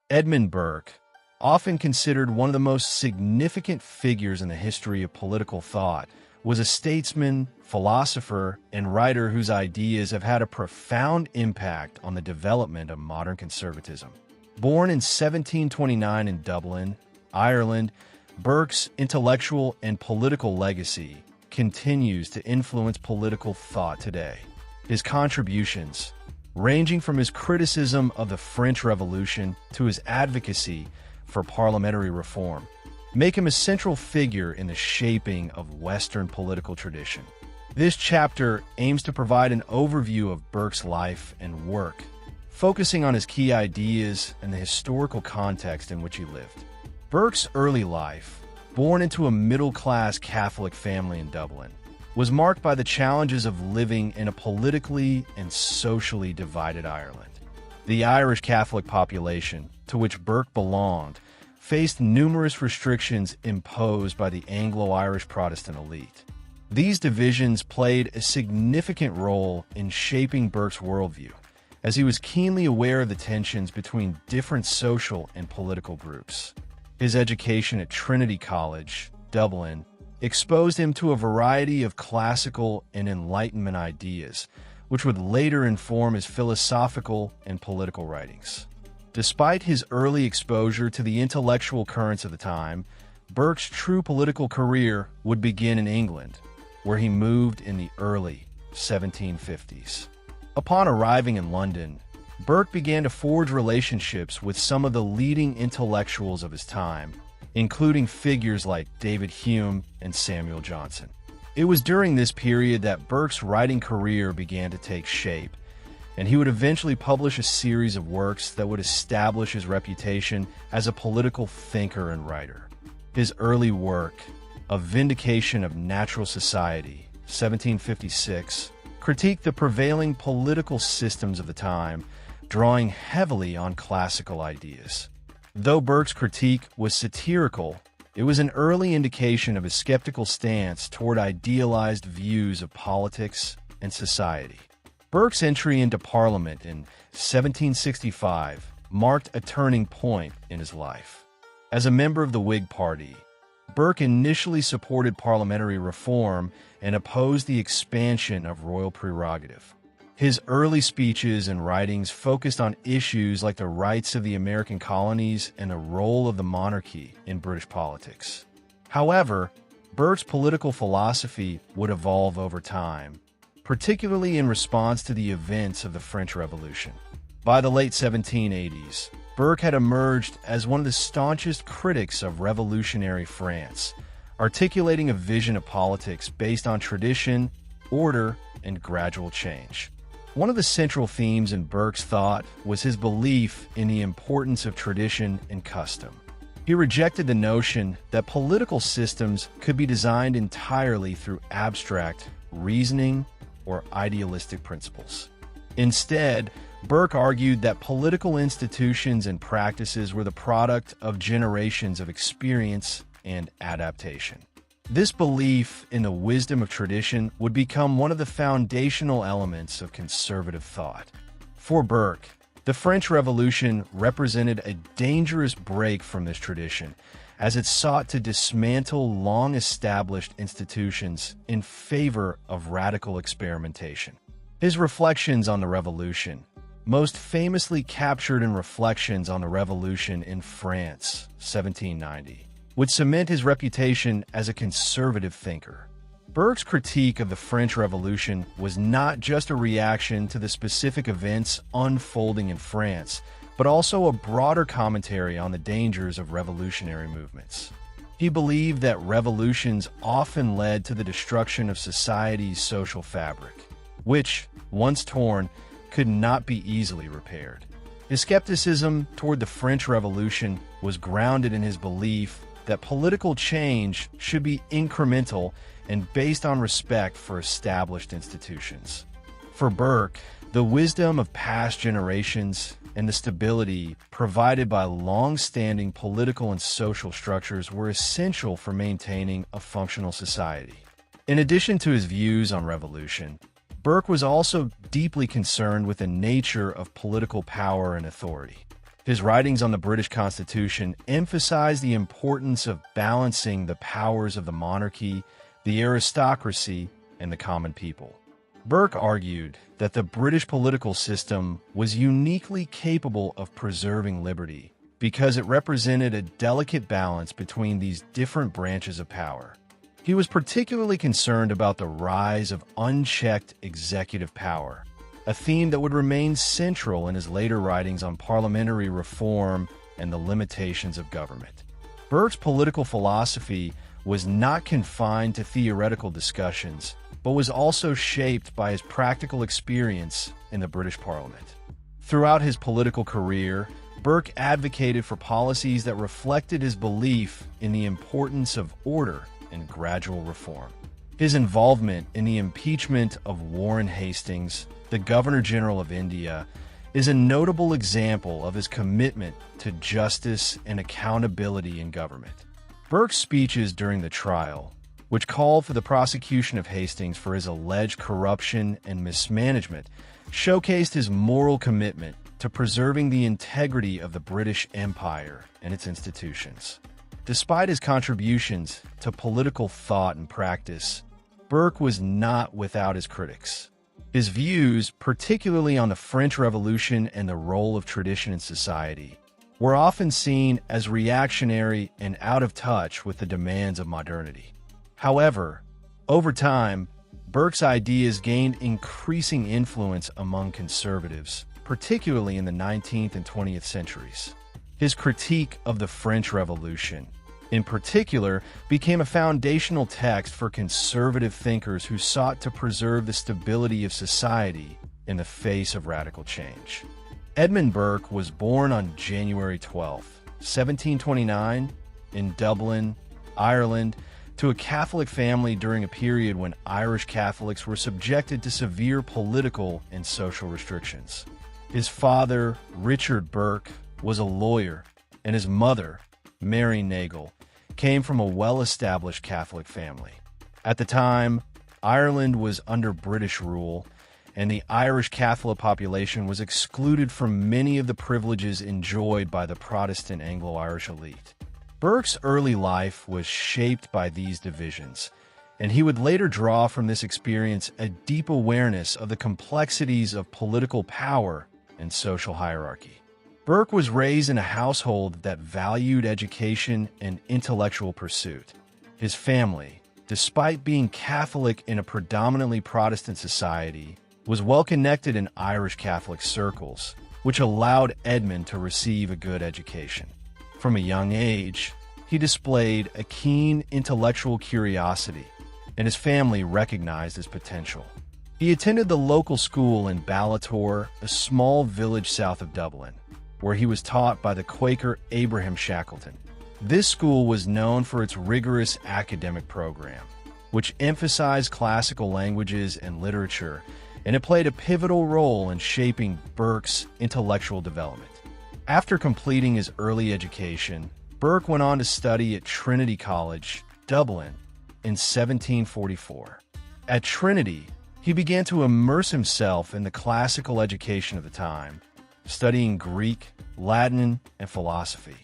Edmund Burke, often considered one of the most significant figures in the history of political thought, was a statesman, philosopher, and writer whose ideas have had a profound impact on the development of modern conservatism. Born in 1729 in Dublin, Ireland, Burke's intellectual and political legacy continues to influence political thought today. His contributions, ranging from his criticism of the French Revolution to his advocacy for parliamentary reform, make him a central figure in the shaping of Western political tradition. This chapter aims to provide an overview of Burke's life and work, focusing on his key ideas and the historical context in which he lived. Burke's early life, born into a middle-class Catholic family in Dublin, was marked by the challenges of living in a politically and socially divided Ireland. The Irish Catholic population, to which Burke belonged, faced numerous restrictions imposed by the Anglo-Irish Protestant elite. These divisions played a significant role in shaping Burke's worldview, as he was keenly aware of the tensions between different social and political groups. His education at Trinity College, Dublin, exposed him to a variety of classical and Enlightenment ideas, which would later inform his philosophical and political writings. Despite his early exposure to the intellectual currents of the time, Burke's true political career would begin in England, where he moved in the early 1750s. Upon arriving in London, Burke began to forge relationships with some of the leading intellectuals of his time, including figures like David Hume and Samuel Johnson. It was during this period that Burke's writing career began to take shape, and he would eventually publish a series of works that would establish his reputation as a political thinker and writer. His early work, A Vindication of Natural Society, 1756, critiqued the prevailing political systems of the time, drawing heavily on classical ideas. Though Burke's critique was satirical, it was an early indication of his skeptical stance toward idealized views of politics and society. Burke's entry into Parliament in 1765 marked a turning point in his life. As a member of the Whig Party, Burke initially supported parliamentary reform and opposed the expansion of royal prerogative. His early speeches and writings focused on issues like the rights of the American colonies and the role of the monarchy in British politics. However, Burke's political philosophy would evolve over time, particularly in response to the events of the French Revolution. By the late 1780s, Burke had emerged as one of the staunchest critics of revolutionary France, articulating a vision of politics based on tradition, order, and gradual change. One of the central themes in Burke's thought was his belief in the importance of tradition and custom. He rejected the notion that political systems could be designed entirely through abstract reasoning or idealistic principles. Instead, Burke argued that political institutions and practices were the product of generations of experience and adaptation. This belief in the wisdom of tradition would become one of the foundational elements of conservative thought. For Burke, the French Revolution represented a dangerous break from this tradition, as it sought to dismantle long-established institutions in favor of radical experimentation. His reflections on the Revolution, most famously captured in Reflections on the Revolution in France, 1790, would cement his reputation as a conservative thinker. Burke's critique of the French Revolution was not just a reaction to the specific events unfolding in France, but also a broader commentary on the dangers of revolutionary movements. He believed that revolutions often led to the destruction of society's social fabric, which, once torn, could not be easily repaired. His skepticism toward the French Revolution was grounded in his belief that political change should be incremental and based on respect for established institutions. For Burke, the wisdom of past generations and the stability provided by long-standing political and social structures were essential for maintaining a functional society. In addition to his views on revolution, Burke was also deeply concerned with the nature of political power and authority. His writings on the British Constitution emphasize the importance of balancing the powers of the monarchy, the aristocracy, and the common people. Burke argued that the British political system was uniquely capable of preserving liberty because it represented a delicate balance between these different branches of power. He was particularly concerned about the rise of unchecked executive power, a theme that would remain central in his later writings on parliamentary reform and the limitations of government. Burke's political philosophy was not confined to theoretical discussions, but was also shaped by his practical experience in the British Parliament. Throughout his political career, Burke advocated for policies that reflected his belief in the importance of order and gradual reform. His involvement in the impeachment of Warren Hastings, the Governor-General of India, is a notable example of his commitment to justice and accountability in government. Burke's speeches during the trial, which called for the prosecution of Hastings for his alleged corruption and mismanagement, showcased his moral commitment to preserving the integrity of the British Empire and its institutions. Despite his contributions to political thought and practice, Burke was not without his critics. His views, particularly on the French Revolution and the role of tradition in society, were often seen as reactionary and out of touch with the demands of modernity. However, over time, Burke's ideas gained increasing influence among conservatives, particularly in the 19th and 20th centuries. His critique of the French Revolution, in particular, became a foundational text for conservative thinkers who sought to preserve the stability of society in the face of radical change. EDMUND Burke was born on January 12, 1729, in Dublin, Ireland, to a Catholic family during a period when Irish Catholics were subjected to severe political and social restrictions. His father, Richard Burke, was a lawyer, and his mother, Mary Nagle, came from a well-established Catholic family. At the time, Ireland was under British rule, and the Irish Catholic population was excluded from many of the privileges enjoyed by the Protestant Anglo-Irish elite. Burke's early life was shaped by these divisions, and he would later draw from this experience a deep awareness of the complexities of political power and social hierarchy. Burke was raised in a household that valued education and intellectual pursuit. His family, despite being Catholic in a predominantly Protestant society, was well connected in Irish Catholic circles, which allowed EDMUND to receive a good education. From a young age, he displayed a keen intellectual curiosity, and his family recognized his potential. He attended the local school in Ballator, a small village south of Dublin, where he was taught by the Quaker Abraham Shackleton. This school was known for its rigorous academic program, which emphasized classical languages and literature, and it played a pivotal role in shaping Burke's intellectual development. After completing his early education, Burke went on to study at Trinity College, Dublin, in 1744. At Trinity, he began to immerse himself in the classical education of the time, studying Greek, Latin, and philosophy.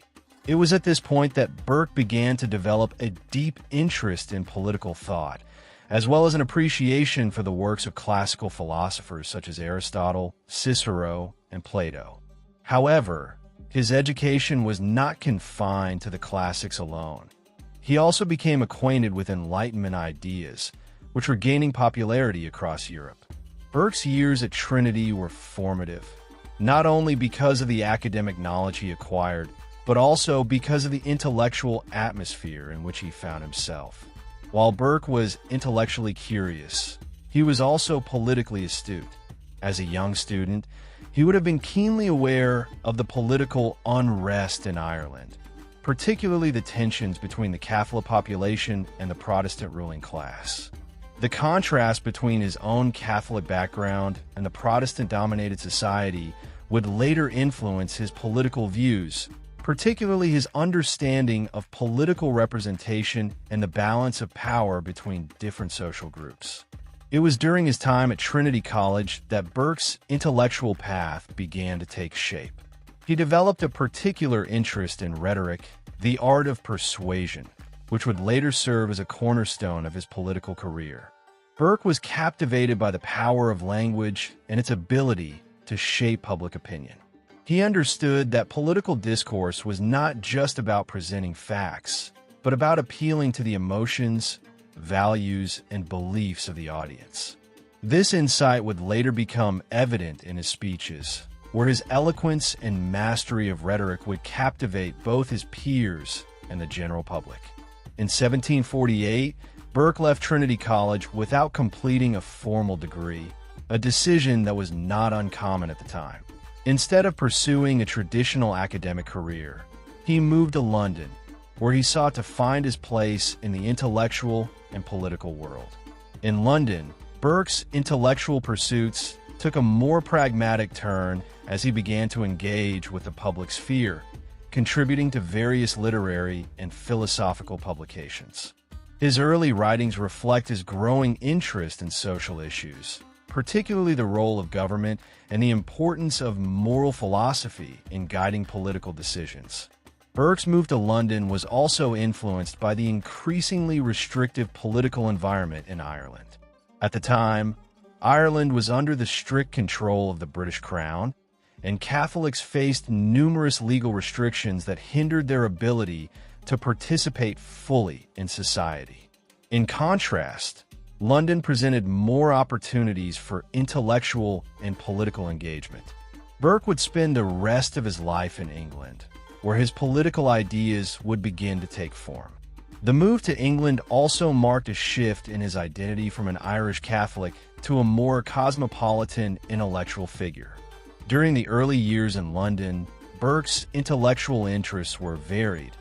It was at this point that Burke began to develop a deep interest in political thought, as well as an appreciation for the works of classical philosophers such as Aristotle, Cicero, and Plato. However, his education was not confined to the classics alone. He also became acquainted with Enlightenment ideas, which were gaining popularity across Europe. Burke's years at Trinity were formative, not only because of the academic knowledge he acquired, but also because of the intellectual atmosphere in which he found himself. While Burke was intellectually curious, he was also politically astute. As a young student, he would have been keenly aware of the political unrest in Ireland, particularly the tensions between the Catholic population and the Protestant ruling class. The contrast between his own Catholic background and the Protestant-dominated society would later influence his political views, particularly his understanding of political representation and the balance of power between different social groups. It was during his time at Trinity College that Burke's intellectual path began to take shape. He developed a particular interest in rhetoric, the art of persuasion, which would later serve as a cornerstone of his political career. Burke was captivated by the power of language and its ability to shape public opinion. He understood that political discourse was not just about presenting facts, but about appealing to the emotions, values, and beliefs of the audience. This insight would later become evident in his speeches, where his eloquence and mastery of rhetoric would captivate both his peers and the general public. In 1748, Burke left Trinity College without completing a formal degree, a decision that was not uncommon at the time. Instead of pursuing a traditional academic career, he moved to London, where he sought to find his place in the intellectual and political world. In London, Burke's intellectual pursuits took a more pragmatic turn as he began to engage with the public sphere, contributing to various literary and philosophical publications. His early writings reflect his growing interest in social issues, particularly the role of government and the importance of moral philosophy in guiding political decisions. Burke's move to London was also influenced by the increasingly restrictive political environment in Ireland. At the time, Ireland was under the strict control of the British Crown, and Catholics faced numerous legal restrictions that hindered their ability to participate fully in society. In contrast, London presented more opportunities for intellectual and political engagement. Burke would spend the rest of his life in England, where his political ideas would begin to take form. The move to England also marked a shift in his identity from an Irish Catholic to a more cosmopolitan intellectual figure. During the early years in London, Burke's intellectual interests were varied,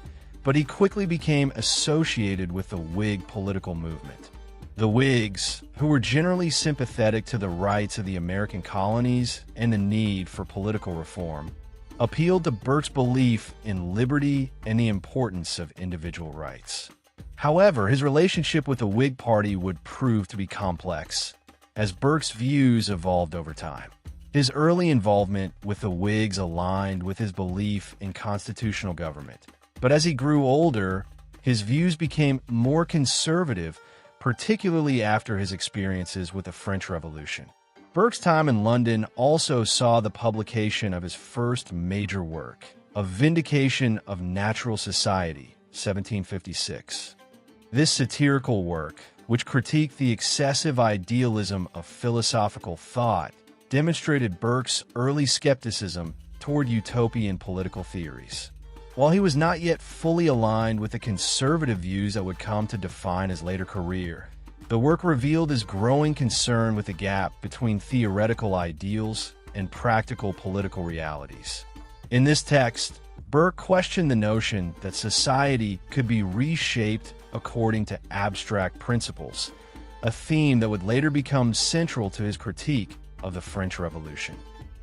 but he quickly became associated with the Whig political movement. The Whigs, who were generally sympathetic to the rights of the American colonies and the need for political reform, appealed to Burke's belief in liberty and the importance of individual rights. However, his relationship with the Whig Party would prove to be complex, as Burke's views evolved over time. His early involvement with the Whigs aligned with his belief in constitutional government, but as he grew older, his views became more conservative, particularly after his experiences with the French Revolution. Burke's time in London also saw the publication of his first major work, A Vindication of Natural Society, 1756. This satirical work, which critiqued the excessive idealism of philosophical thought, demonstrated Burke's early skepticism toward utopian political theories. While he was not yet fully aligned with the conservative views that would come to define his later career, the work revealed his growing concern with the gap between theoretical ideals and practical political realities. In this text, Burke questioned the notion that society could be reshaped according to abstract principles, a theme that would later become central to his critique of the French Revolution.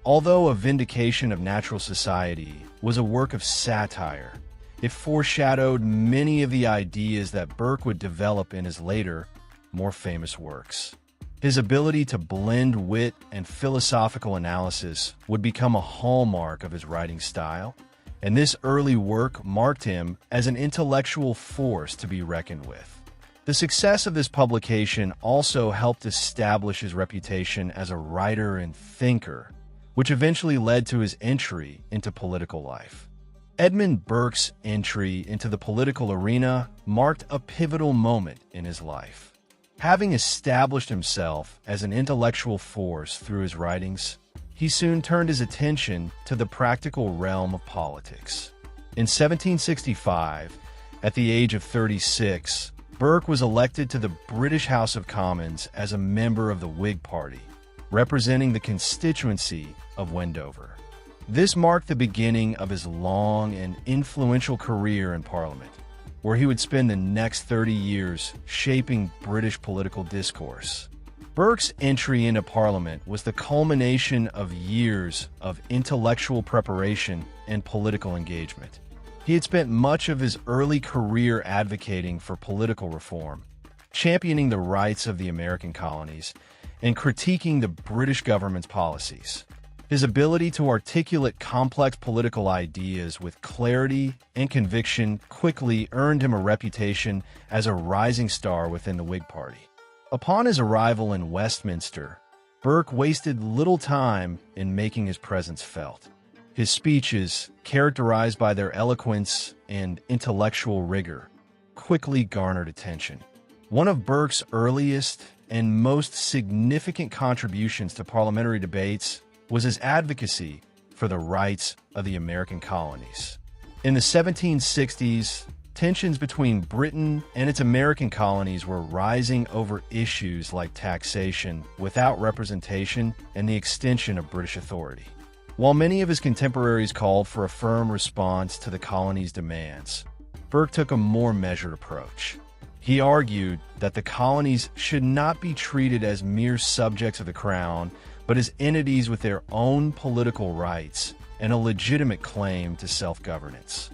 Although A Vindication of Natural Society was a work of satire, it foreshadowed many of the ideas that Burke would develop in his later, more famous works. His ability to blend wit and philosophical analysis would become a hallmark of his writing style, and this early work marked him as an intellectual force to be reckoned with. The success of this publication also helped establish his reputation as a writer and thinker, which eventually led to his entry into political life. Edmund Burke's entry into the political arena marked a pivotal moment in his life. Having established himself as an intellectual force through his writings, he soon turned his attention to the practical realm of politics. In 1765, at the age of 36, Burke was elected to the British House of Commons as a member of the Whig Party, representing the constituency of Wendover. This marked the beginning of his long and influential career in Parliament, where he would spend the next 30 years shaping British political discourse. Burke's entry into Parliament was the culmination of years of intellectual preparation and political engagement. He had spent much of his early career advocating for political reform, championing the rights of the American colonies, and critiquing the British government's policies. His ability to articulate complex political ideas with clarity and conviction quickly earned him a reputation as a rising star within the Whig Party. Upon his arrival in Westminster, Burke wasted little time in making his presence felt. His speeches, characterized by their eloquence and intellectual rigor, quickly garnered attention. One of Burke's earliest and most significant contributions to parliamentary debates was his advocacy for the rights of the American colonies. In the 1760s, tensions between Britain and its American colonies were rising over issues like taxation without representation and the extension of British authority. While many of his contemporaries called for a firm response to the colonies' demands, Burke took a more measured approach. He argued that the colonies should not be treated as mere subjects of the crown, but as entities with their own political rights and a legitimate claim to self-governance.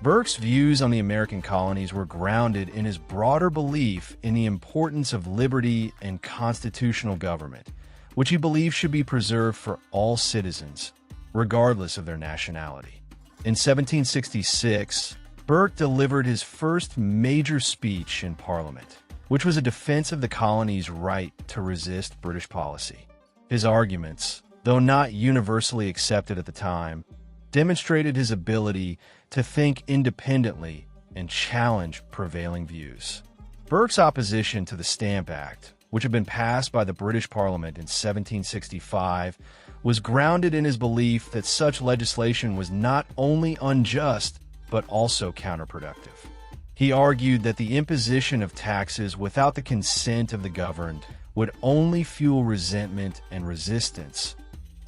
Burke's views on the American colonies were grounded in his broader belief in the importance of liberty and constitutional government, which he believed should be preserved for all citizens, regardless of their nationality. In 1766, Burke delivered his first major speech in Parliament, which was a defense of the colonies' right to resist British policy. His arguments, though not universally accepted at the time, demonstrated his ability to think independently and challenge prevailing views. Burke's opposition to the Stamp Act, which had been passed by the British Parliament in 1765, was grounded in his belief that such legislation was not only unjust, but also counterproductive. He argued that the imposition of taxes without the consent of the governed would only fuel resentment and resistance,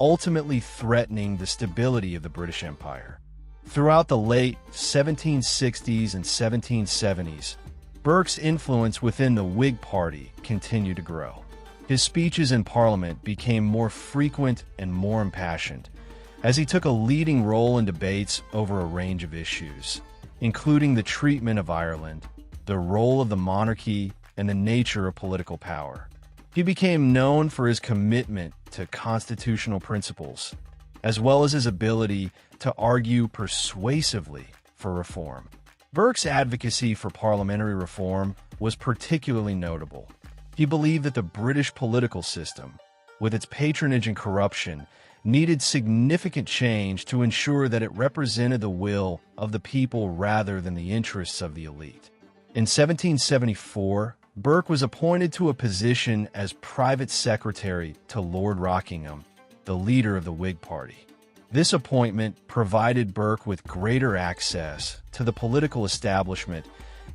ultimately threatening the stability of the British Empire. Throughout the late 1760s and 1770s, Burke's influence within the Whig Party continued to grow. His speeches in Parliament became more frequent and more impassioned, as he took a leading role in debates over a range of issues, including the treatment of Ireland, the role of the monarchy, and the nature of political power. He became known for his commitment to constitutional principles, as well as his ability to argue persuasively for reform. Burke's advocacy for parliamentary reform was particularly notable. He believed that the British political system, with its patronage and corruption, needed significant change to ensure that it represented the will of the people rather than the interests of the elite. In 1774, Burke was appointed to a position as private secretary to Lord Rockingham, the leader of the Whig Party. This appointment provided Burke with greater access to the political establishment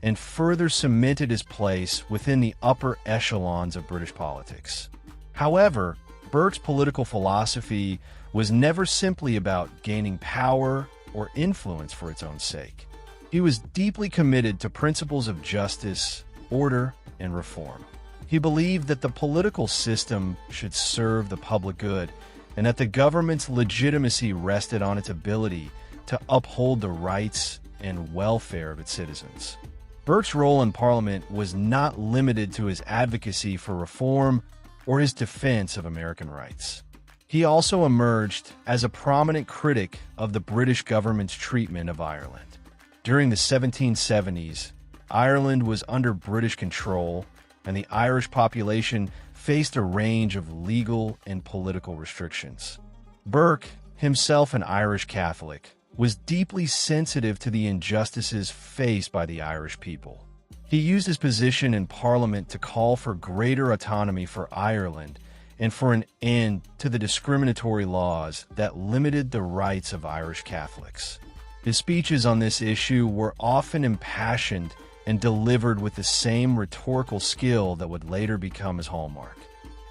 and further cemented his place within the upper echelons of British politics. However, Burke's political philosophy was never simply about gaining power or influence for its own sake. He was deeply committed to principles of justice, order, and reform. He believed that the political system should serve the public good and that the government's legitimacy rested on its ability to uphold the rights and welfare of its citizens. Burke's role in Parliament was not limited to his advocacy for reform or his defense of American rights. He also emerged as a prominent critic of the British government's treatment of Ireland. During the 1770s, Ireland was under British control, and the Irish population faced a range of legal and political restrictions. Burke, himself an Irish Catholic, was deeply sensitive to the injustices faced by the Irish people. He used his position in Parliament to call for greater autonomy for Ireland and for an end to the discriminatory laws that limited the rights of Irish Catholics. His speeches on this issue were often impassioned and delivered with the same rhetorical skill that would later become his hallmark.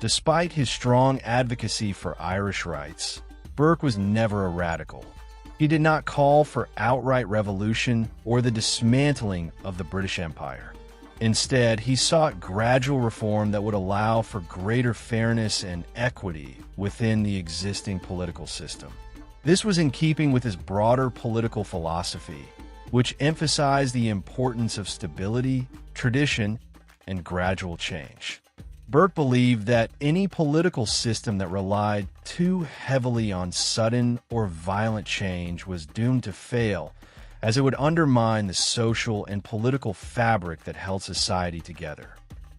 Despite his strong advocacy for Irish rights, Burke was never a radical. He did not call for outright revolution or the dismantling of the British Empire. Instead, he sought gradual reform that would allow for greater fairness and equity within the existing political system. This was in keeping with his broader political philosophy, which emphasized the importance of stability, tradition, and gradual change. Burke believed that any political system that relied too heavily on sudden or violent change was doomed to fail, as it would undermine the social and political fabric that held society together.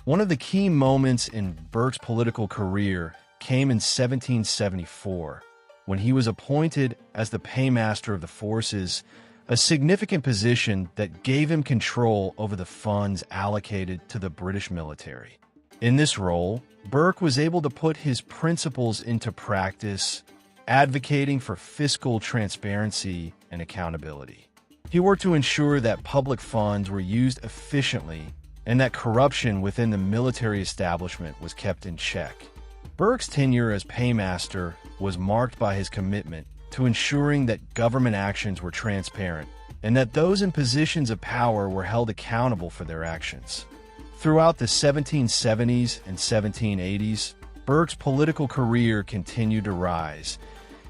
One of the key moments in Burke's political career came in 1774, when he was appointed as the paymaster of the forces, a significant position that gave him control over the funds allocated to the British military. In this role, Burke was able to put his principles into practice, advocating for fiscal transparency and accountability. He worked to ensure that public funds were used efficiently and that corruption within the military establishment was kept in check. Burke's tenure as paymaster was marked by his commitment to ensuring that government actions were transparent and that those in positions of power were held accountable for their actions. Throughout the 1770s and 1780s, Burke's political career continued to rise,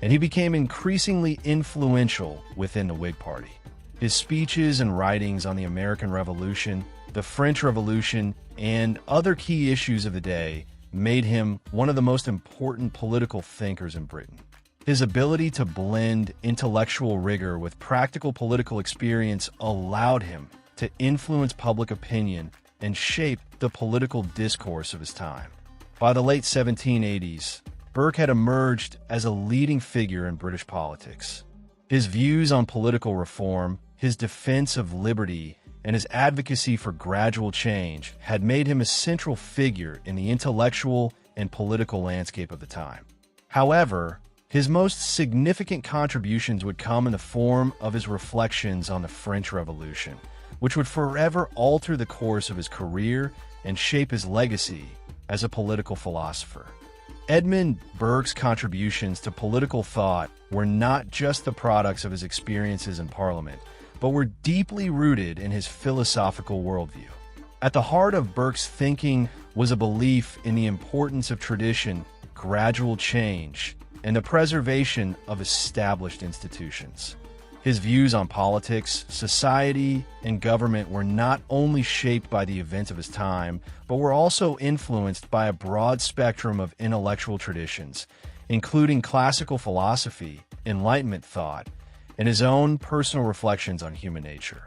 and he became increasingly influential within the Whig Party. His speeches and writings on the American Revolution, the French Revolution, and other key issues of the day made him one of the most important political thinkers in Britain. His ability to blend intellectual rigor with practical political experience allowed him to influence public opinion and shape the political discourse of his time. By the late 1780s, Burke had emerged as a leading figure in British politics. His views on political reform, his defense of liberty, and his advocacy for gradual change had made him a central figure in the intellectual and political landscape of the time. However, his most significant contributions would come in the form of his reflections on the French Revolution, which would forever alter the course of his career and shape his legacy as a political philosopher. Edmund Burke's contributions to political thought were not just the products of his experiences in Parliament, but were deeply rooted in his philosophical worldview. At the heart of Burke's thinking was a belief in the importance of tradition, gradual change, and the preservation of established institutions. His views on politics, society, and government were not only shaped by the events of his time, but were also influenced by a broad spectrum of intellectual traditions, including classical philosophy, Enlightenment thought, and his own personal reflections on human nature.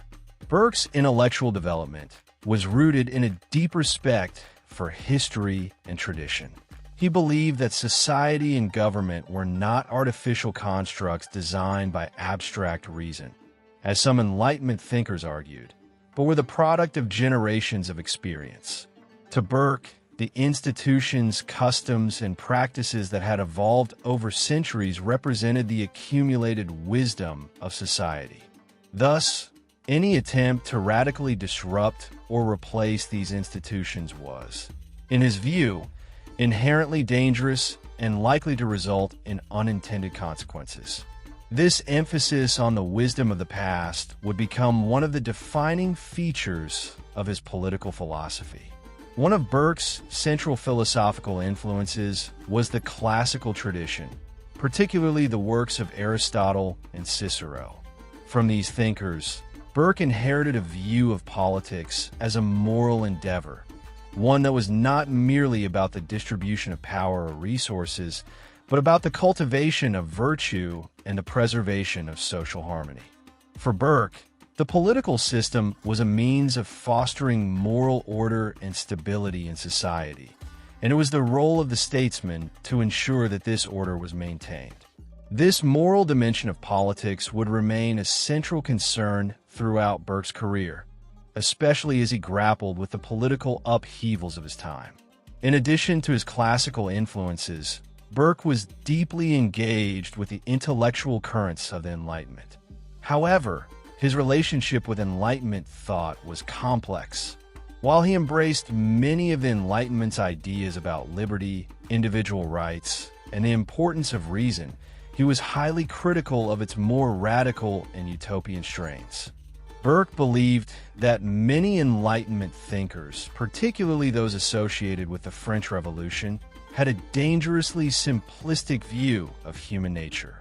Burke's intellectual development was rooted in a deep respect for history and tradition. He believed that society and government were not artificial constructs designed by abstract reason, as some Enlightenment thinkers argued, but were the product of generations of experience. To Burke, the institutions, customs, and practices that had evolved over centuries represented the accumulated wisdom of society. Thus, any attempt to radically disrupt or replace these institutions was, in his view, inherently dangerous and likely to result in unintended consequences. This emphasis on the wisdom of the past would become one of the defining features of his political philosophy. One of Burke's central philosophical influences was the classical tradition, particularly the works of Aristotle and Cicero. From these thinkers, Burke inherited a view of politics as a moral endeavor, one that was not merely about the distribution of power or resources, but about the cultivation of virtue and the preservation of social harmony. For Burke, the political system was a means of fostering moral order and stability in society, and it was the role of the statesman to ensure that this order was maintained. This moral dimension of politics would remain a central concern throughout Burke's career, especially as he grappled with the political upheavals of his time. In addition to his classical influences, Burke was deeply engaged with the intellectual currents of the Enlightenment. However, his relationship with Enlightenment thought was complex. While he embraced many of the Enlightenment's ideas about liberty, individual rights, and the importance of reason, he was highly critical of its more radical and utopian strains. Burke believed that many Enlightenment thinkers, particularly those associated with the French Revolution, had a dangerously simplistic view of human nature.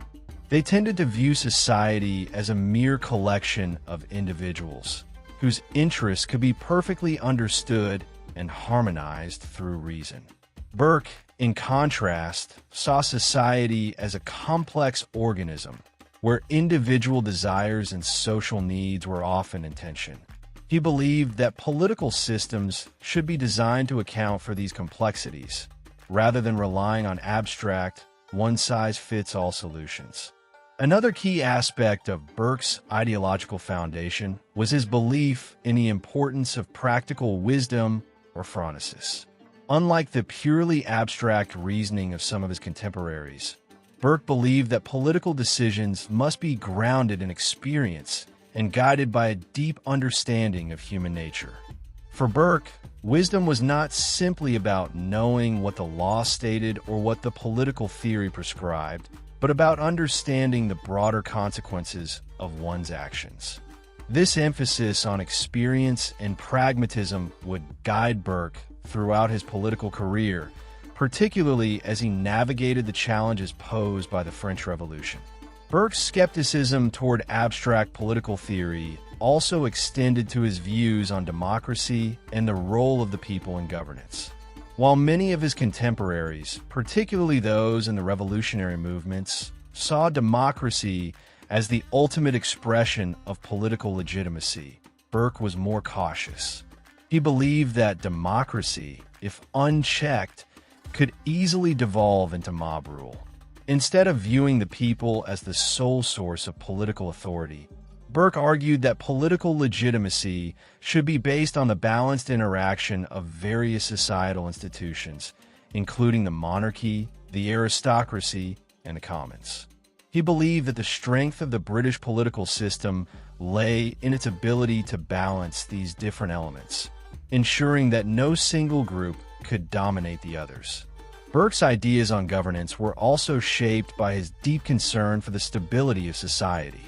They tended to view society as a mere collection of individuals, whose interests could be perfectly understood and harmonized through reason. Burke, in contrast, saw society as a complex organism where individual desires and social needs were often in tension. He believed that political systems should be designed to account for these complexities, rather than relying on abstract, one-size-fits-all solutions. Another key aspect of Burke's ideological foundation was his belief in the importance of practical wisdom or phronesis. Unlike the purely abstract reasoning of some of his contemporaries, Burke believed that political decisions must be grounded in experience and guided by a deep understanding of human nature. For Burke, wisdom was not simply about knowing what the law stated or what the political theory prescribed, but about understanding the broader consequences of one's actions. This emphasis on experience and pragmatism would guide Burke throughout his political career, particularly as he navigated the challenges posed by the French Revolution. Burke's skepticism toward abstract political theory also extended to his views on democracy and the role of the people in governance. While many of his contemporaries, particularly those in the revolutionary movements, saw democracy as the ultimate expression of political legitimacy, Burke was more cautious. He believed that democracy, if unchecked, could easily devolve into mob rule. Instead of viewing the people as the sole source of political authority, Burke argued that political legitimacy should be based on the balanced interaction of various societal institutions, including the monarchy, the aristocracy, and the commons. He believed that the strength of the British political system lay in its ability to balance these different elements, ensuring that no single group could dominate the others. Burke's ideas on governance were also shaped by his deep concern for the stability of society.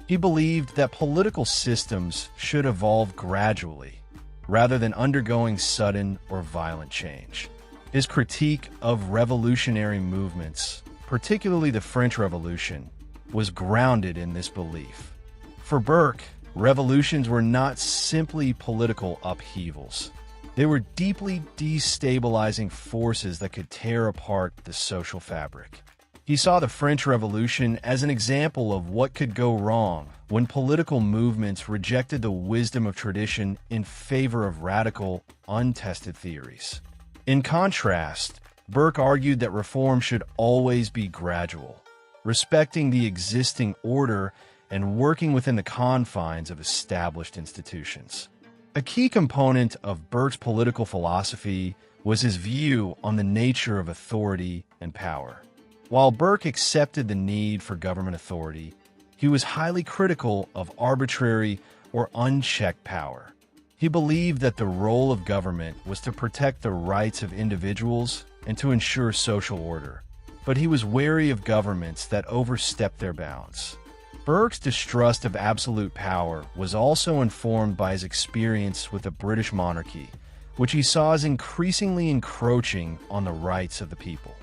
He believed that political systems should evolve gradually, rather than undergoing sudden or violent change. His critique of revolutionary movements, particularly the French Revolution, was grounded in this belief. For Burke, revolutions were not simply political upheavals. They were deeply destabilizing forces that could tear apart the social fabric. He saw the French Revolution as an example of what could go wrong when political movements rejected the wisdom of tradition in favor of radical, untested theories. In contrast, Burke argued that reform should always be gradual, respecting the existing order and working within the confines of established institutions. A key component of Burke's political philosophy was his view on the nature of authority and power. While Burke accepted the need for government authority, he was highly critical of arbitrary or unchecked power. He believed that the role of government was to protect the rights of individuals and to ensure social order, but he was wary of governments that overstepped their bounds. Burke's distrust of absolute power was also informed by his experience with the British monarchy, which he saw as increasingly encroaching on the rights of the people.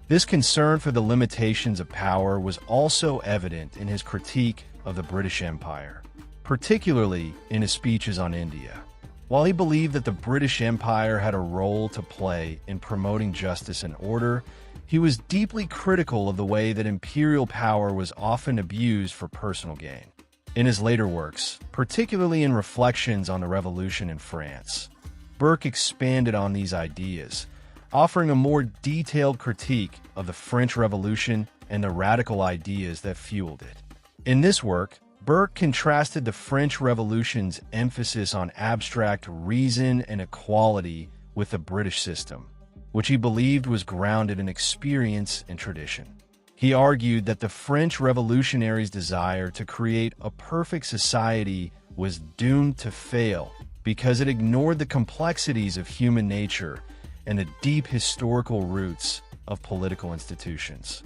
This concern for the limitations of power was also evident in his critique of the British Empire, particularly in his speeches on India. While he believed that the British Empire had a role to play in promoting justice and order, he was deeply critical of the way that imperial power was often abused for personal gain. In his later works, particularly in Reflections on the Revolution in France, Burke expanded on these ideas, offering a more detailed critique of the French Revolution and the radical ideas that fueled it. In this work, Burke contrasted the French Revolution's emphasis on abstract reason and equality with the British system, which he believed was grounded in experience and tradition. He argued that the French revolutionaries' desire to create a perfect society was doomed to fail because it ignored the complexities of human nature and the deep historical roots of political institutions.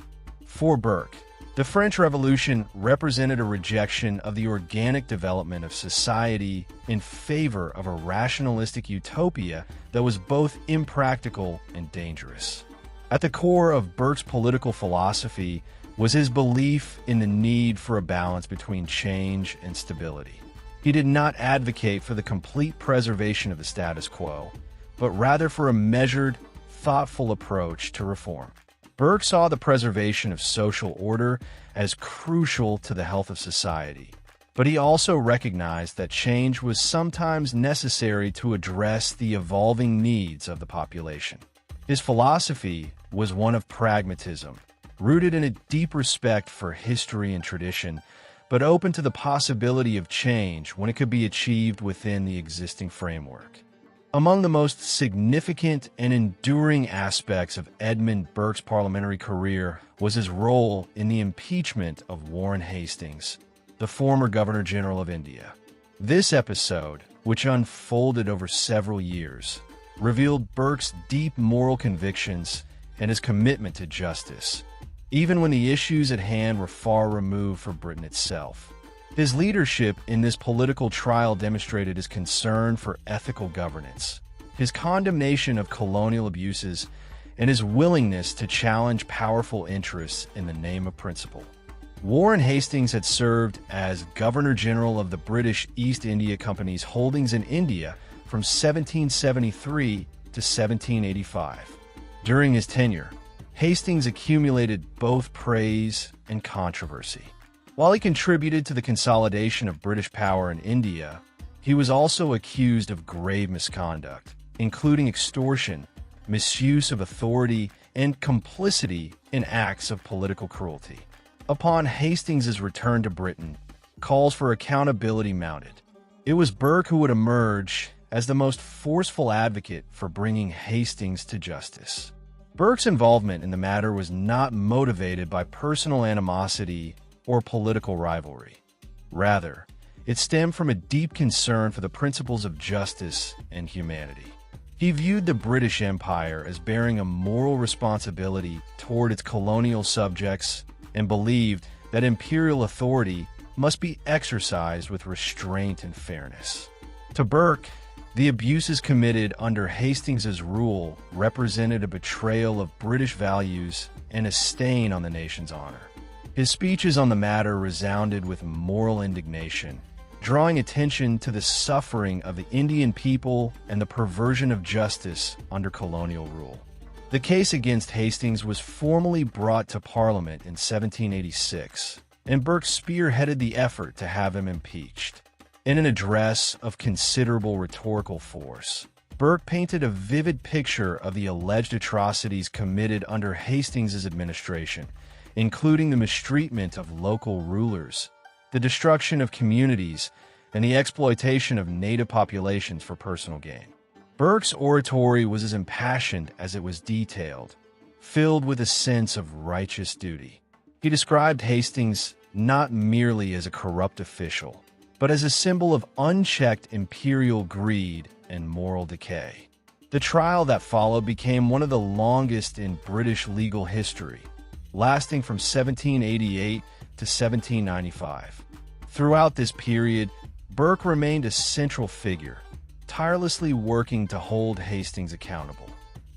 For Burke, the French Revolution represented a rejection of the organic development of society in favor of a rationalistic utopia that was both impractical and dangerous. At the core of Burke's political philosophy was his belief in the need for a balance between change and stability. He did not advocate for the complete preservation of the status quo, but rather for a measured, thoughtful approach to reform. Burke saw the preservation of social order as crucial to the health of society, but he also recognized that change was sometimes necessary to address the evolving needs of the population. His philosophy was one of pragmatism, rooted in a deep respect for history and tradition, but open to the possibility of change when it could be achieved within the existing framework. Among the most significant and enduring aspects of Edmund Burke's parliamentary career was his role in the impeachment of Warren Hastings, the former Governor-General of India. This episode, which unfolded over several years, revealed Burke's deep moral convictions and his commitment to justice, even when the issues at hand were far removed from Britain itself. His leadership in this political trial demonstrated his concern for ethical governance, his condemnation of colonial abuses, and his willingness to challenge powerful interests in the name of principle. Warren Hastings had served as Governor-General of the British East India Company's holdings in India from 1773 to 1785. During his tenure, Hastings accumulated both praise and controversy. While he contributed to the consolidation of British power in India, he was also accused of grave misconduct, including extortion, misuse of authority, and complicity in acts of political cruelty. Upon Hastings' return to Britain, calls for accountability mounted. It was Burke who would emerge as the most forceful advocate for bringing Hastings to justice. Burke's involvement in the matter was not motivated by personal animosity or political rivalry. Rather, it stemmed from a deep concern for the principles of justice and humanity. He viewed the British Empire as bearing a moral responsibility toward its colonial subjects and believed that imperial authority must be exercised with restraint and fairness. To Burke, the abuses committed under Hastings' rule represented a betrayal of British values and a stain on the nation's honor. His speeches on the matter resounded with moral indignation, drawing attention to the suffering of the Indian people and the perversion of justice under colonial rule. The case against Hastings was formally brought to Parliament in 1786, and Burke spearheaded the effort to have him impeached. In an address of considerable rhetorical force, Burke painted a vivid picture of the alleged atrocities committed under Hastings' administration, including the mistreatment of local rulers, the destruction of communities, and the exploitation of native populations for personal gain. Burke's oratory was as impassioned as it was detailed, filled with a sense of righteous duty. He described Hastings not merely as a corrupt official, but as a symbol of unchecked imperial greed and moral decay. The trial that followed became one of the longest in British legal history, lasting from 1788 to 1795. Throughout this period, Burke remained a central figure, tirelessly working to hold Hastings accountable.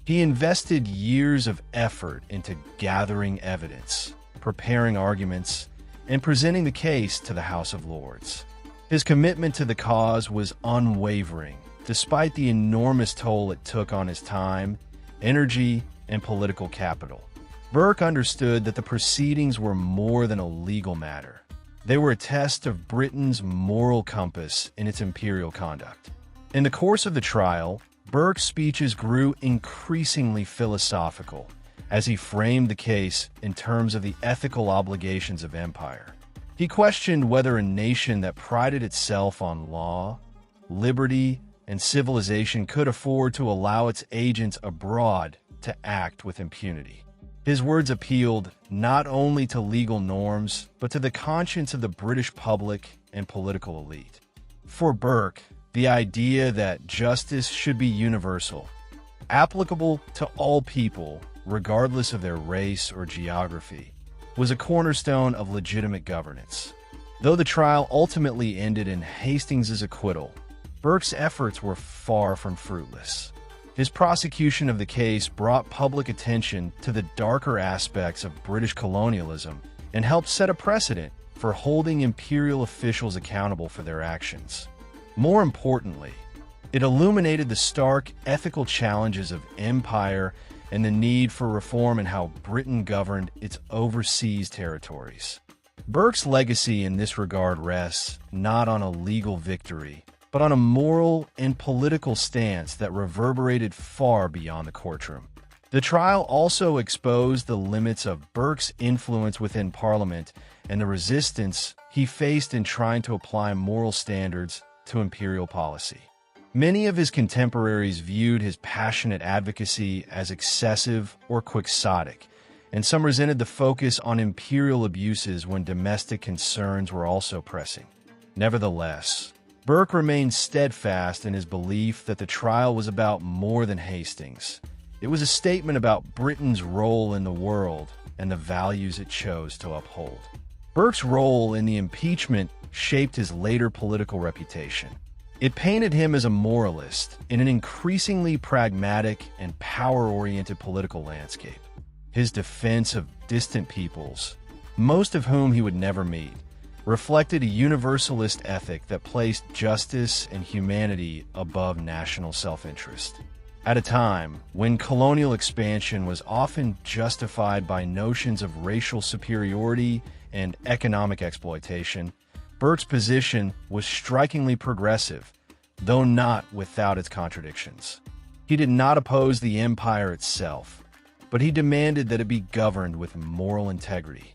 He invested years of effort into gathering evidence, preparing arguments, and presenting the case to the House of Lords. His commitment to the cause was unwavering, despite the enormous toll it took on his time, energy, and political capital. Burke understood that the proceedings were more than a legal matter. They were a test of Britain's moral compass in its imperial conduct. In the course of the trial, Burke's speeches grew increasingly philosophical as he framed the case in terms of the ethical obligations of empire. He questioned whether a nation that prided itself on law, liberty, and civilization could afford to allow its agents abroad to act with impunity. His words appealed not only to legal norms, but to the conscience of the British public and political elite. For Burke, the idea that justice should be universal, applicable to all people, regardless of their race or geography, was a cornerstone of legitimate governance. Though the trial ultimately ended in Hastings' acquittal, Burke's efforts were far from fruitless. His prosecution of the case brought public attention to the darker aspects of British colonialism and helped set a precedent for holding imperial officials accountable for their actions. More importantly, It illuminated the stark ethical challenges of empire and the need for reform in how Britain governed its overseas territories. Burke's legacy in this regard rests not on a legal victory, but on a moral and political stance that reverberated far beyond the courtroom. The trial also exposed the limits of Burke's influence within Parliament and the resistance he faced in trying to apply moral standards to imperial policy. Many of his contemporaries viewed his passionate advocacy as excessive or quixotic, and some resented the focus on imperial abuses when domestic concerns were also pressing. Nevertheless, Burke remained steadfast in his belief that the trial was about more than Hastings. It was a statement about Britain's role in the world and the values it chose to uphold. Burke's role in the impeachment shaped his later political reputation. It painted him as a moralist in an increasingly pragmatic and power-oriented political landscape. His defense of distant peoples, most of whom he would never meet, reflected a universalist ethic that placed justice and humanity above national self-interest. At a time when colonial expansion was often justified by notions of racial superiority and economic exploitation, Burke's position was strikingly progressive, though not without its contradictions. He did not oppose the empire itself, but he demanded that it be governed with moral integrity.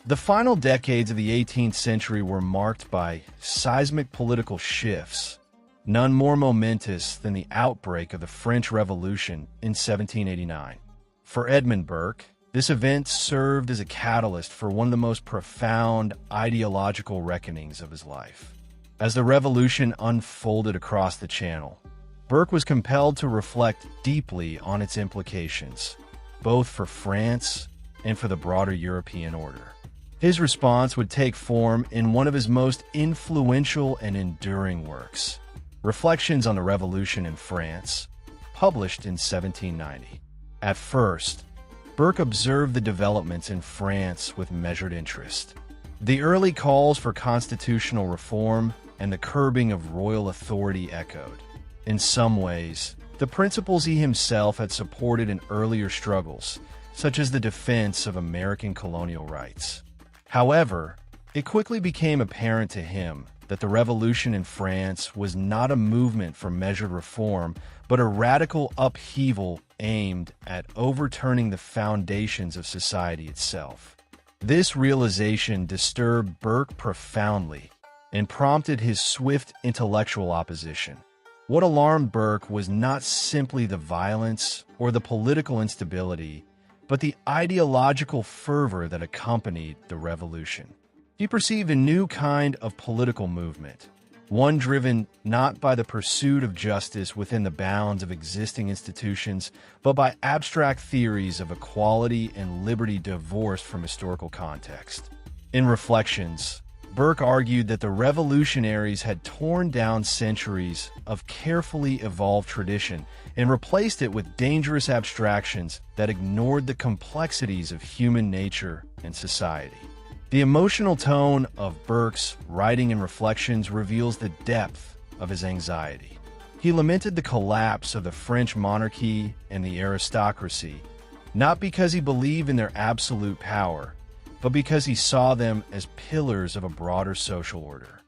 The final decades of the 18th century were marked by seismic political shifts, none more momentous than the outbreak of the French Revolution in 1789. For Edmund Burke, this event served as a catalyst for one of the most profound ideological reckonings of his life. As the revolution unfolded across the Channel, Burke was compelled to reflect deeply on its implications, both for France and for the broader European order. His response would take form in one of his most influential and enduring works, Reflections on the Revolution in France, published in 1790. At first, Burke observed the developments in France with measured interest. The early calls for constitutional reform and the curbing of royal authority echoed, in some ways, the principles he himself had supported in earlier struggles, such as the defense of American colonial rights. However, it quickly became apparent to him that the revolution in France was not a movement for measured reform, but a radical upheaval aimed at overturning the foundations of society itself. This realization disturbed Burke profoundly and prompted his swift intellectual opposition. What alarmed Burke was not simply the violence or the political instability, but the ideological fervor that accompanied the revolution. He perceived a new kind of political movement, one driven not by the pursuit of justice within the bounds of existing institutions, but by abstract theories of equality and liberty divorced from historical context. In Reflections, Burke argued that the revolutionaries had torn down centuries of carefully evolved tradition and replaced it with dangerous abstractions that ignored the complexities of human nature and society. The emotional tone of Burke's writing and Reflections reveals the depth of his anxiety. He lamented the collapse of the French monarchy and the aristocracy, not because he believed in their absolute power, but because he saw them as pillars of a broader social order.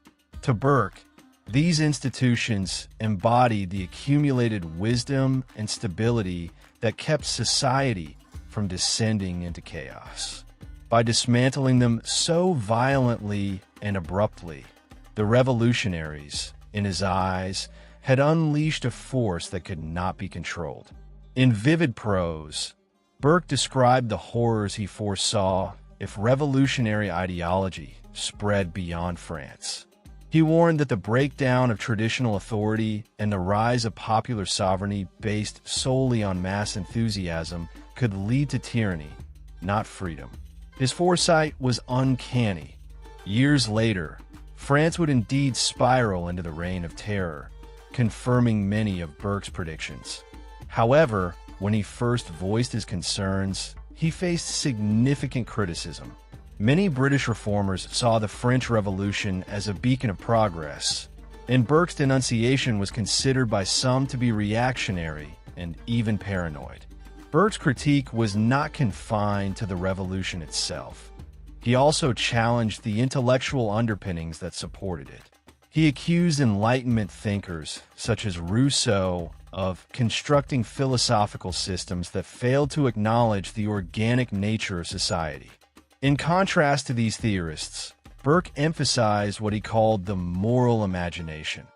To Burke, these institutions embodied the accumulated wisdom and stability that kept society from descending into chaos. By dismantling them so violently and abruptly, the revolutionaries, in his eyes, had unleashed a force that could not be controlled. In vivid prose, Burke described the horrors he foresaw if revolutionary ideology spread beyond France. He warned that the breakdown of traditional authority and the rise of popular sovereignty based solely on mass enthusiasm could lead to tyranny, not freedom. His foresight was uncanny. Years later, France would indeed spiral into the reign of terror, confirming many of Burke's predictions. However, when he first voiced his concerns, he faced significant criticism. Many British reformers saw the French Revolution as a beacon of progress, and Burke's denunciation was considered by some to be reactionary and even paranoid. Burke's critique was not confined to the revolution itself. He also challenged the intellectual underpinnings that supported it. He accused Enlightenment thinkers, such as Rousseau, of constructing philosophical systems that failed to acknowledge the organic nature of society. In contrast to these theorists, Burke emphasized what he called the moral imagination,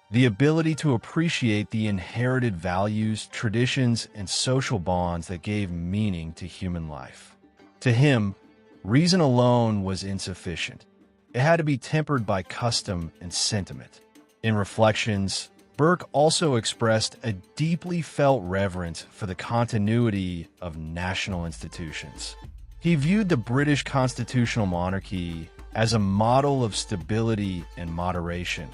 the ability to appreciate the inherited values, traditions, and social bonds that gave meaning to human life. To him, reason alone was insufficient. It had to be tempered by custom and sentiment. In Reflections, Burke also expressed a deeply felt reverence for the continuity of national institutions. He viewed the British constitutional monarchy as a model of stability and moderation,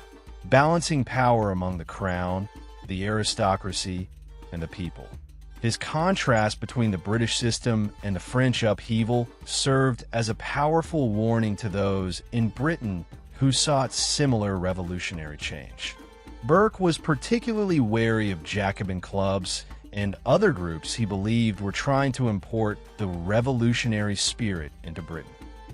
balancing power among the crown, the aristocracy, and the people. His contrast between the British system and the French upheaval served as a powerful warning to those in Britain who sought similar revolutionary change. Burke was particularly wary of Jacobin clubs and other groups he believed were trying to import the revolutionary spirit into Britain.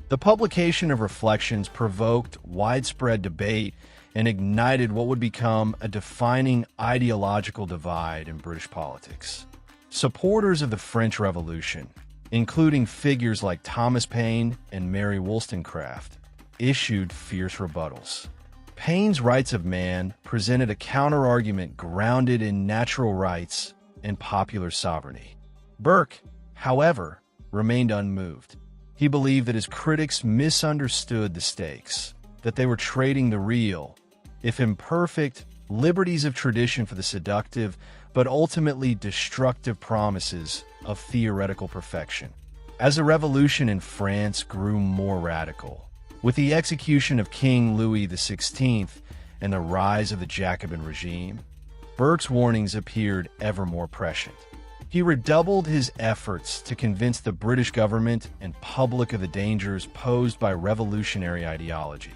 The publication of Reflections provoked widespread debate and ignited what would become a defining ideological divide in British politics. Supporters of the French Revolution, including figures like Thomas Paine and Mary Wollstonecraft, issued fierce rebuttals. Paine's Rights of Man presented a counterargument grounded in natural rights and popular sovereignty. Burke, however, remained unmoved. He believed that his critics misunderstood the stakes, that they were trading the real, if imperfect, liberties of tradition for the seductive, but ultimately destructive promises of theoretical perfection. As the revolution in France grew more radical, with the execution of King Louis XVI and the rise of the Jacobin regime, Burke's warnings appeared ever more prescient. He redoubled his efforts to convince the British government and public of the dangers posed by revolutionary ideology.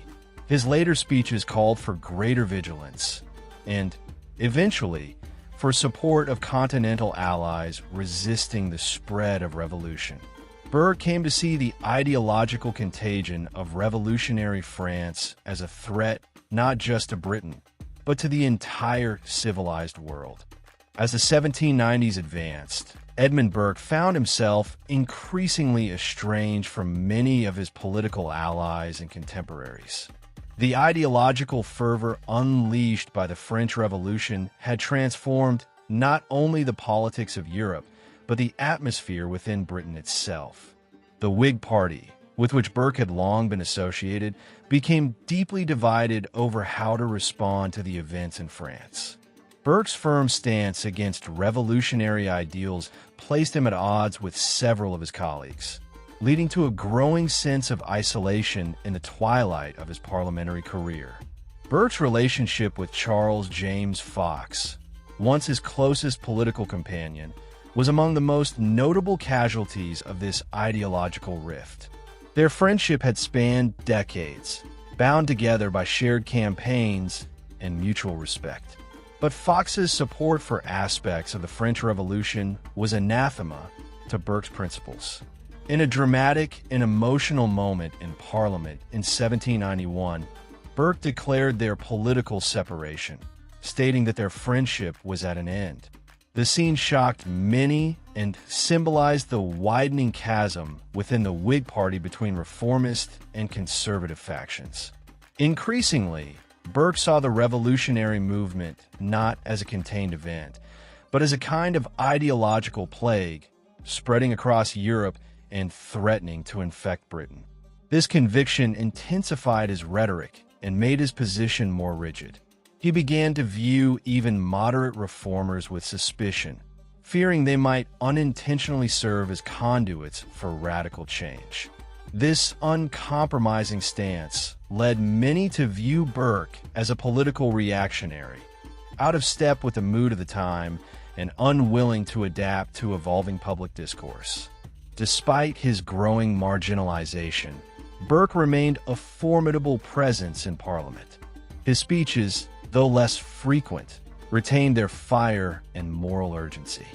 His later speeches called for greater vigilance and, eventually, for support of continental allies resisting the spread of revolution. Burke came to see the ideological contagion of revolutionary France as a threat not just to Britain, but to the entire civilized world. As the 1790s advanced, EDMUND Burke found himself increasingly estranged from many of his political allies and contemporaries. The ideological fervor unleashed by the French Revolution had transformed not only the politics of Europe, but the atmosphere within Britain itself. The Whig Party, with which Burke had long been associated, became deeply divided over how to respond to the events in France. Burke's firm stance against revolutionary ideals placed him at odds with several of his colleagues, leading to a growing sense of isolation in the twilight of his parliamentary career. Burke's relationship with Charles James Fox, once his closest political companion, was among the most notable casualties of this ideological rift. Their friendship had spanned decades, bound together by shared campaigns and mutual respect. But Fox's support for aspects of the French Revolution was anathema to Burke's principles. In a dramatic and emotional moment in Parliament in 1791, Burke declared their political separation, stating that their friendship was at an end. The scene shocked many and symbolized the widening chasm within the Whig Party between reformist and conservative factions. Increasingly, Burke saw the revolutionary movement not as a contained event, but as a kind of ideological plague spreading across Europe and threatening to infect Britain. This conviction intensified his rhetoric and made his position more rigid. He began to view even moderate reformers with suspicion, fearing they might unintentionally serve as conduits for radical change. This uncompromising stance led many to view Burke as a political reactionary, out of step with the mood of the time and unwilling to adapt to evolving public discourse. Despite his growing marginalization, Burke remained a formidable presence in Parliament. His speeches, though less frequent, retained their fire and moral urgency.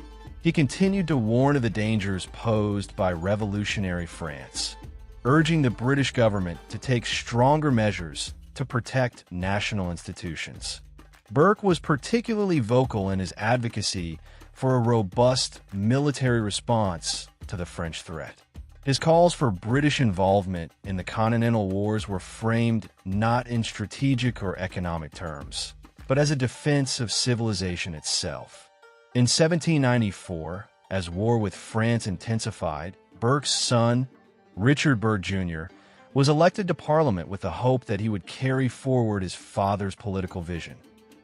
He continued to warn of the dangers posed by revolutionary France, urging the British government to take stronger measures to protect national institutions. Burke was particularly vocal in his advocacy for a robust military response to the French threat. His calls for British involvement in the Continental Wars were framed not in strategic or economic terms, but as a defense of civilization itself. In 1794, as war with France intensified, Burke's son, Richard Burke Jr., was elected to Parliament with the hope that he would carry forward his father's political vision.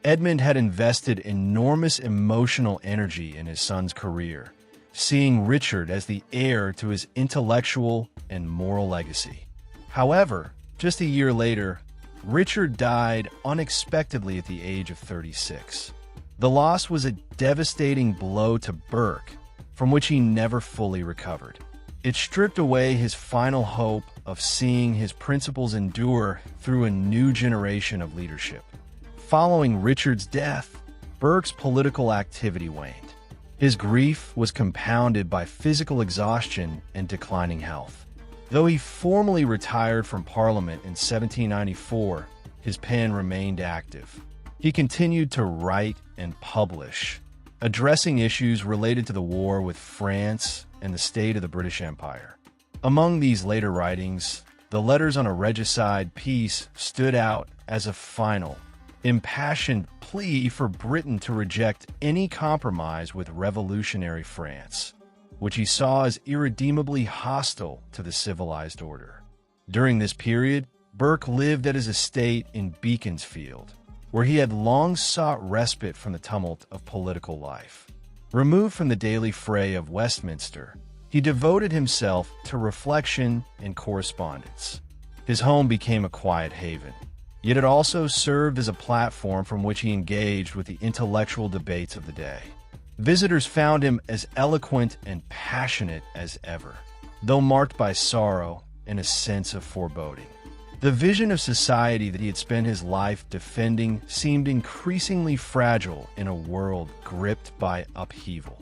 Edmund had invested enormous emotional energy in his son's career, seeing Richard as the heir to his intellectual and moral legacy. However, just a year later, Richard died unexpectedly at the age of 36. The loss was a devastating blow to Burke, from which he never fully recovered. It stripped away his final hope of seeing his principles endure through a new generation of leadership. Following Richard's death, Burke's political activity waned. His grief was compounded by physical exhaustion and declining health. Though he formally retired from Parliament in 1794, his pen remained active. He continued to write and publish, addressing issues related to the war with France and the state of the British Empire. Among these later writings, the Letters on a Regicide Peace stood out as a final, impassioned plea for Britain to reject any compromise with revolutionary France, which he saw as irredeemably hostile to the civilized order. During this period, Burke lived at his estate in Beaconsfield, where he had long sought respite from the tumult of political life. Removed from the daily fray of Westminster, he devoted himself to reflection and correspondence. His home became a quiet haven, yet it also served as a platform from which he engaged with the intellectual debates of the day. Visitors found him as eloquent and passionate as ever, though marked by sorrow and a sense of foreboding. The vision of society that he had spent his life defending seemed increasingly fragile in a world gripped by upheaval.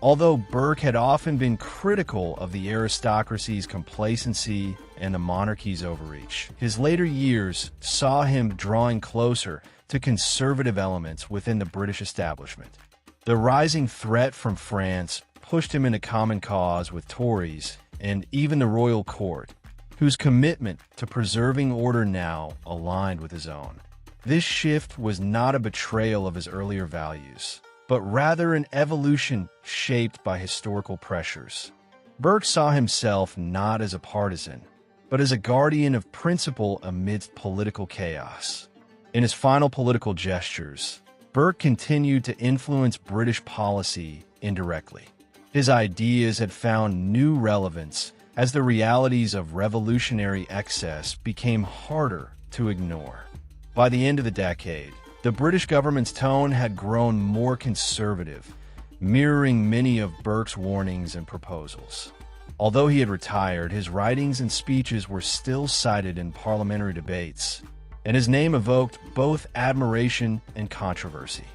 Although Burke had often been critical of the aristocracy's complacency and the monarchy's overreach, his later years saw him drawing closer to conservative elements within the British establishment. The rising threat from France pushed him into common cause with Tories and even the royal court, whose commitment to preserving order now aligned with his own. This shift was not a betrayal of his earlier values, but rather an evolution shaped by historical pressures. Burke saw himself not as a partisan, but as a guardian of principle amidst political chaos. In his final political gestures, Burke continued to influence British policy indirectly. His ideas had found new relevance as the realities of revolutionary excess became harder to ignore. By the end of the decade, the British government's tone had grown more conservative, mirroring many of Burke's warnings and proposals. Although he had retired, his writings and speeches were still cited in parliamentary debates, and his name evoked both admiration and controversy.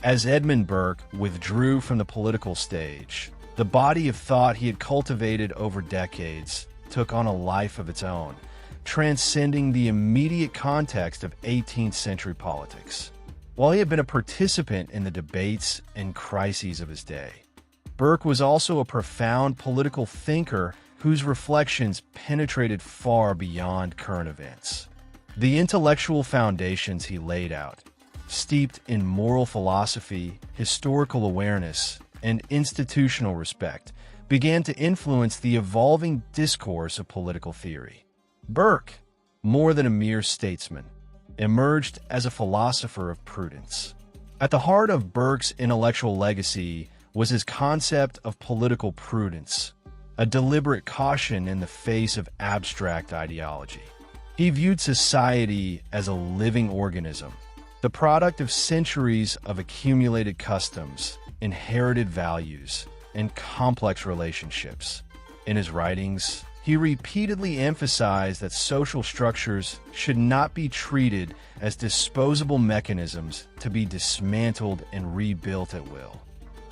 As Edmund Burke withdrew from the political stage, the body of thought he had cultivated over decades took on a life of its own, transcending the immediate context of 18th century politics. While he had been a participant in the debates and crises of his day, Burke was also a profound political thinker whose reflections penetrated far beyond current events. The intellectual foundations he laid out, steeped in moral philosophy, historical awareness, and institutional respect, began to influence the evolving discourse of political theory. Burke, more than a mere statesman, emerged as a philosopher of prudence. At the heart of Burke's intellectual legacy was his concept of political prudence, a deliberate caution in the face of abstract ideology. He viewed society as a living organism, the product of centuries of accumulated customs, inherited values, and complex relationships. In his writings, he He repeatedly emphasized that social structures should not be treated as disposable mechanisms to be dismantled and rebuilt at will.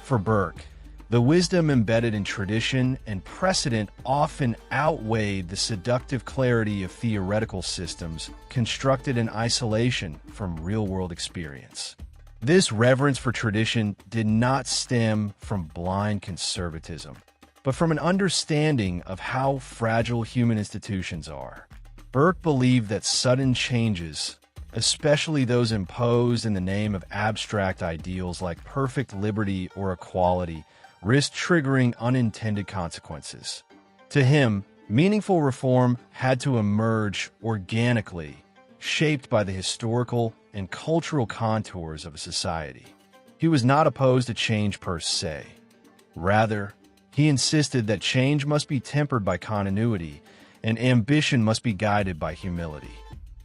For Burke, the wisdom embedded in tradition and precedent often outweighed the seductive clarity of theoretical systems constructed in isolation from real-world experience. This reverence for tradition did not stem from blind conservatism, but from an understanding of how fragile human institutions are. Burke believed that sudden changes, especially those imposed in the name of abstract ideals like perfect liberty or equality, risked triggering unintended consequences. To him, meaningful reform had to emerge organically, shaped by the historical and cultural contours of a society. He was not opposed to change per se. Rather, he insisted that change must be tempered by continuity, and ambition must be guided by humility.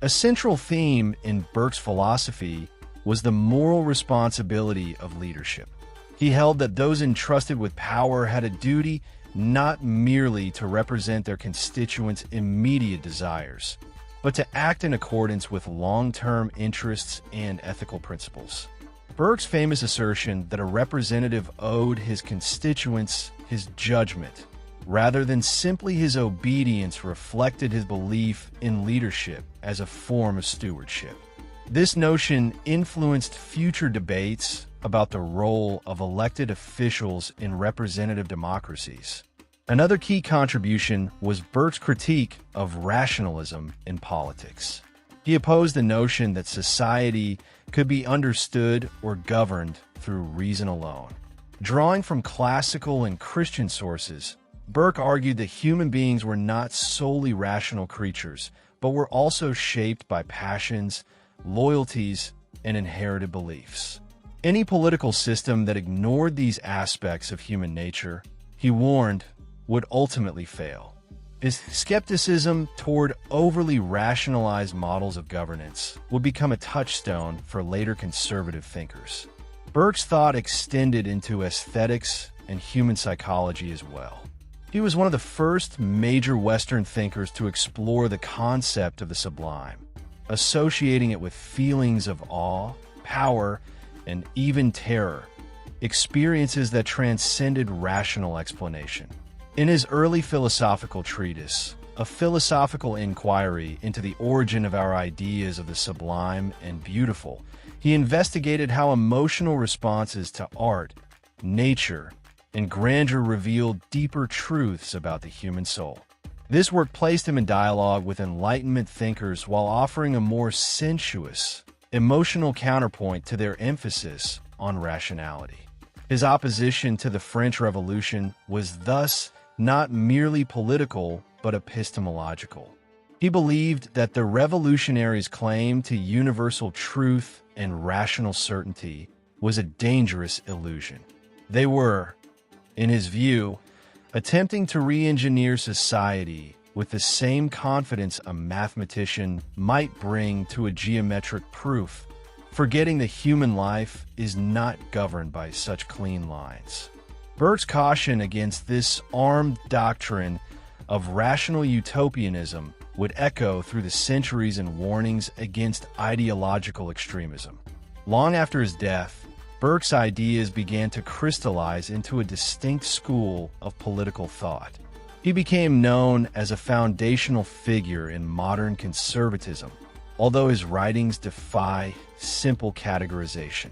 A central theme in Burke's philosophy was the moral responsibility of leadership. He held that those entrusted with power had a duty not merely to represent their constituents' immediate desires, but to act in accordance with long-term interests and ethical principles. Burke's famous assertion that a representative owed his constituents his judgment, rather than simply his obedience, reflected his belief in leadership as a form of stewardship. This notion influenced future debates about the role of elected officials in representative democracies. Another key contribution was Burke's critique of rationalism in politics. He opposed the notion that society could be understood or governed through reason alone. Drawing from classical and Christian sources, Burke argued that human beings were not solely rational creatures, but were also shaped by passions, loyalties, and inherited beliefs. Any political system that ignored these aspects of human nature, he warned, would ultimately fail. His skepticism toward overly rationalized models of governance would become a touchstone for later conservative thinkers. Burke's thought extended into aesthetics and human psychology as well. He was one of the first major Western thinkers to explore the concept of the sublime, associating it with feelings of awe, power, and even terror, experiences that transcended rational explanation. In his early philosophical treatise, A Philosophical Inquiry into the Origin of Our Ideas of the Sublime and Beautiful, he investigated how emotional responses to art, nature, and grandeur revealed deeper truths about the human soul. This work placed him in dialogue with Enlightenment thinkers while offering a more sensuous, emotional counterpoint to their emphasis on rationality. His opposition to the French Revolution was thus not merely political but epistemological. He believed that the revolutionaries' claim to universal truth and rational certainty was a dangerous illusion. They were, in his view, attempting to re-engineer society with the same confidence a mathematician might bring to a geometric proof, forgetting that human life is not governed by such clean lines. Burke's caution against this armed doctrine of rational utopianism would echo through the centuries in warnings against ideological extremism. Long after his death, Burke's ideas began to crystallize into a distinct school of political thought. He became known as a foundational figure in modern conservatism, although his writings defy simple categorization.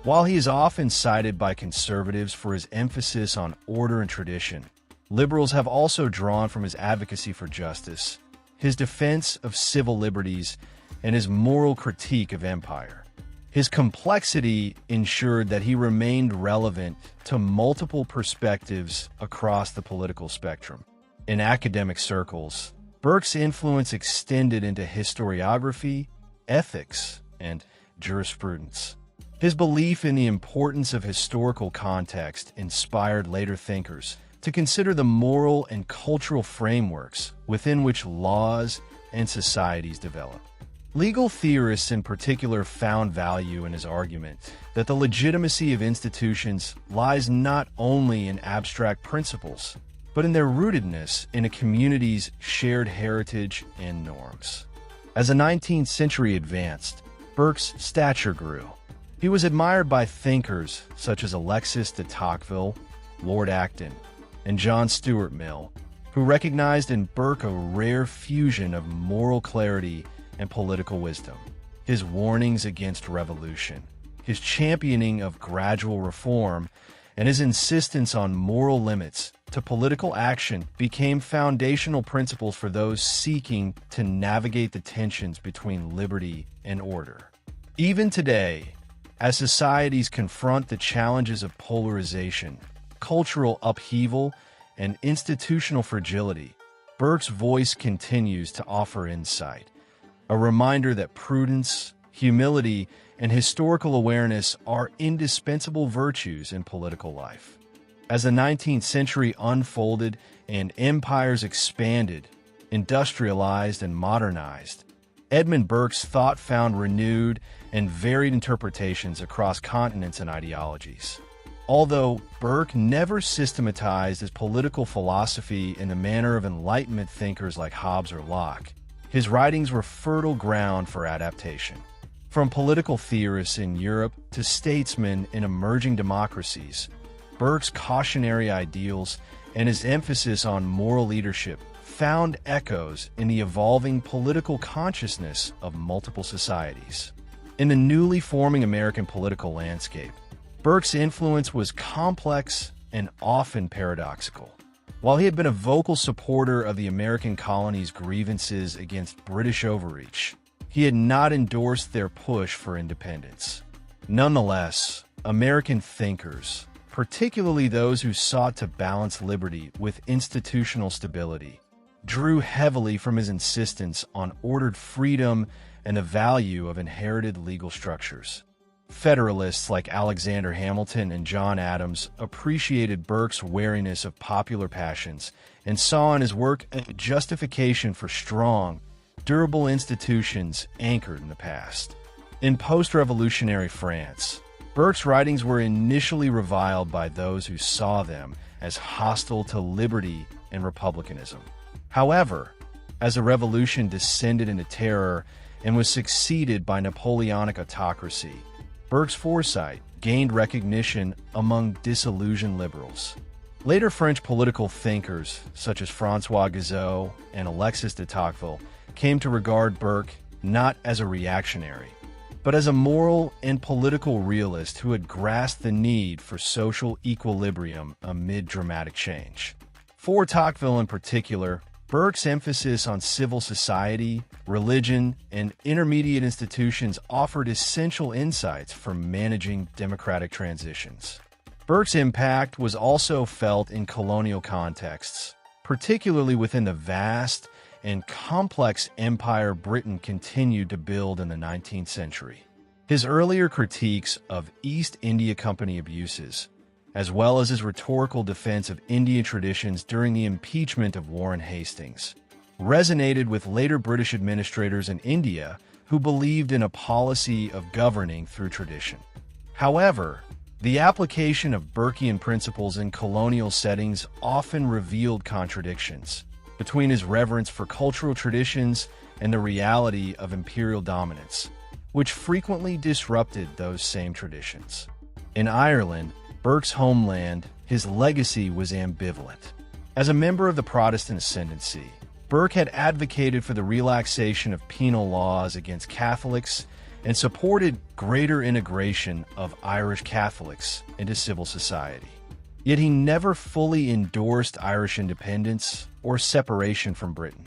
While he is often cited by conservatives for his emphasis on order and tradition, liberals have also drawn from his advocacy for justice, his defense of civil liberties, and his moral critique of empire. His complexity ensured that he remained relevant to multiple perspectives across the political spectrum. In academic circles, Burke's influence extended into historiography, ethics, and jurisprudence. His belief in the importance of historical context inspired later thinkers to consider the moral and cultural frameworks within which laws and societies develop. Legal theorists in particular found value in his argument that the legitimacy of institutions lies not only in abstract principles, but in their rootedness in a community's shared heritage and norms. As the 19th century advanced, Burke's stature grew. He was admired by thinkers such as Alexis de Tocqueville, Lord Acton, and John Stuart Mill, who recognized in Burke a rare fusion of moral clarity and political wisdom. His warnings against revolution, his championing of gradual reform, and his insistence on moral limits to political action became foundational principles for those seeking to navigate the tensions between liberty and order. Even today, as societies confront the challenges of polarization, cultural upheaval, and institutional fragility, Burke's voice continues to offer insight, a reminder that prudence, humility, and historical awareness are indispensable virtues in political life. As the 19th century unfolded and empires expanded, industrialized, and modernized, Edmund Burke's thought found renewed and varied interpretations across continents and ideologies. Although Burke never systematized his political philosophy in the manner of Enlightenment thinkers like Hobbes or Locke, his writings were fertile ground for adaptation. From political theorists in Europe to statesmen in emerging democracies, Burke's cautionary ideals and his emphasis on moral leadership found echoes in the evolving political consciousness of multiple societies. In the newly forming American political landscape, Burke's influence was complex and often paradoxical. While he had been a vocal supporter of the American colonies' grievances against British overreach, he had not endorsed their push for independence. Nonetheless, American thinkers, particularly those who sought to balance liberty with institutional stability, drew heavily from his insistence on ordered freedom and the value of inherited legal structures. Federalists like Alexander Hamilton and John Adams appreciated Burke's wariness of popular passions and saw in his work a justification for strong, durable institutions anchored in the past. In post-revolutionary France, Burke's writings were initially reviled by those who saw them as hostile to liberty and republicanism. However, as the revolution descended into terror and was succeeded by Napoleonic autocracy, Burke's foresight gained recognition among disillusioned liberals. Later French political thinkers, such as François Guizot and Alexis de Tocqueville, came to regard Burke not as a reactionary, but as a moral and political realist who had grasped the need for social equilibrium amid dramatic change. For Tocqueville in particular, Burke's emphasis on civil society, religion, and intermediate institutions offered essential insights for managing democratic transitions. Burke's impact was also felt in colonial contexts, particularly within the vast and complex empire Britain continued to build in the 19th century. His earlier critiques of East India Company abuses, as well as his rhetorical defense of Indian traditions during the impeachment of Warren Hastings, resonated with later British administrators in India who believed in a policy of governing through tradition. However, the application of Burkean principles in colonial settings often revealed contradictions between his reverence for cultural traditions and the reality of imperial dominance, which frequently disrupted those same traditions. In Ireland, Burke's homeland, his legacy was ambivalent. As a member of the Protestant ascendancy, Burke had advocated for the relaxation of penal laws against Catholics and supported greater integration of Irish Catholics into civil society. Yet he never fully endorsed Irish independence or separation from Britain.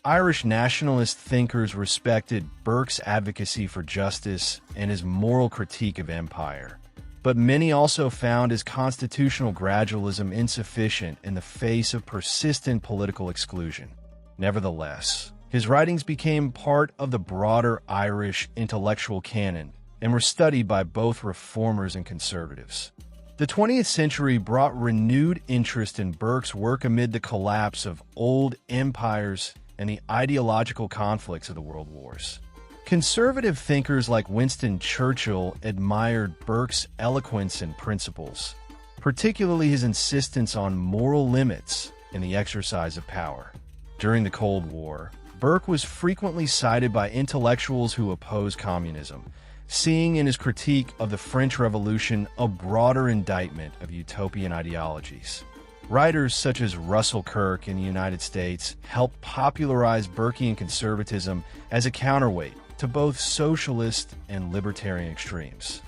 Irish nationalist thinkers respected Burke's advocacy for justice and his moral critique of empire, but many also found his constitutional gradualism insufficient in the face of persistent political exclusion. Nevertheless, his writings became part of the broader Irish intellectual canon and were studied by both reformers and conservatives. The 20th century brought renewed interest in Burke's work amid the collapse of old empires and the ideological conflicts of the world wars. Conservative thinkers like Winston Churchill admired Burke's eloquence and principles, particularly his insistence on moral limits in the exercise of power. During the Cold War, Burke was frequently cited by intellectuals who opposed communism, seeing in his critique of the French Revolution a broader indictment of utopian ideologies. Writers such as Russell Kirk in the United States helped popularize Burkean conservatism as a counterweight to both socialist and libertarian extremes.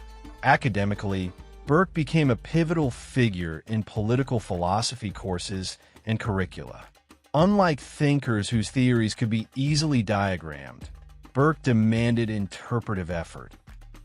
Academically, Burke became a pivotal figure in political philosophy courses and curricula. Unlike thinkers whose theories could be easily diagrammed, Burke demanded interpretive effort.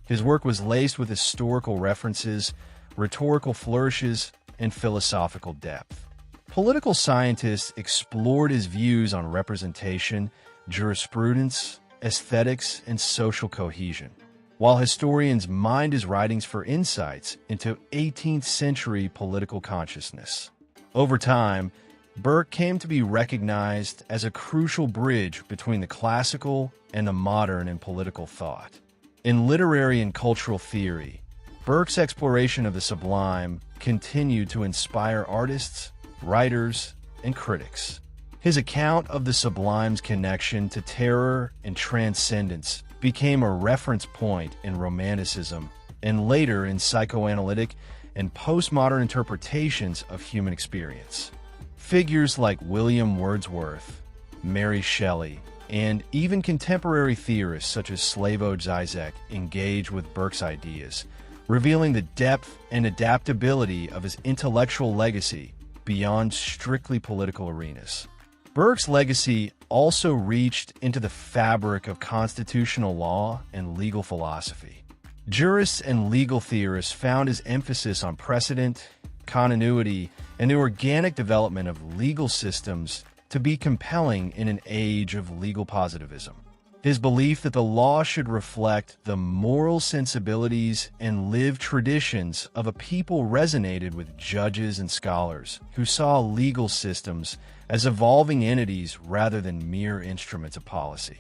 His work was laced with historical references, rhetorical flourishes, and philosophical depth. Political scientists explored his views on representation, jurisprudence, aesthetics, and social cohesion, while historians mined his writings for insights into 18th century political consciousness. Over time, Burke came to be recognized as a crucial bridge between the classical and the modern in political thought. In literary and cultural theory, Burke's exploration of the sublime continued to inspire artists, writers, and critics. His account of the sublime's connection to terror and transcendence became a reference point in Romanticism and later in psychoanalytic and postmodern interpretations of human experience. Figures like William Wordsworth, Mary Shelley, and even contemporary theorists such as Slavoj Žižek engage with Burke's ideas, revealing the depth and adaptability of his intellectual legacy beyond strictly political arenas. Burke's legacy also reached into the fabric of constitutional law and legal philosophy. Jurists and legal theorists found his emphasis on precedent, continuity, and the organic development of legal systems to be compelling in an age of legal positivism. His belief that the law should reflect the moral sensibilities and lived traditions of a people resonated with judges and scholars who saw legal systems as evolving entities rather than mere instruments of policy.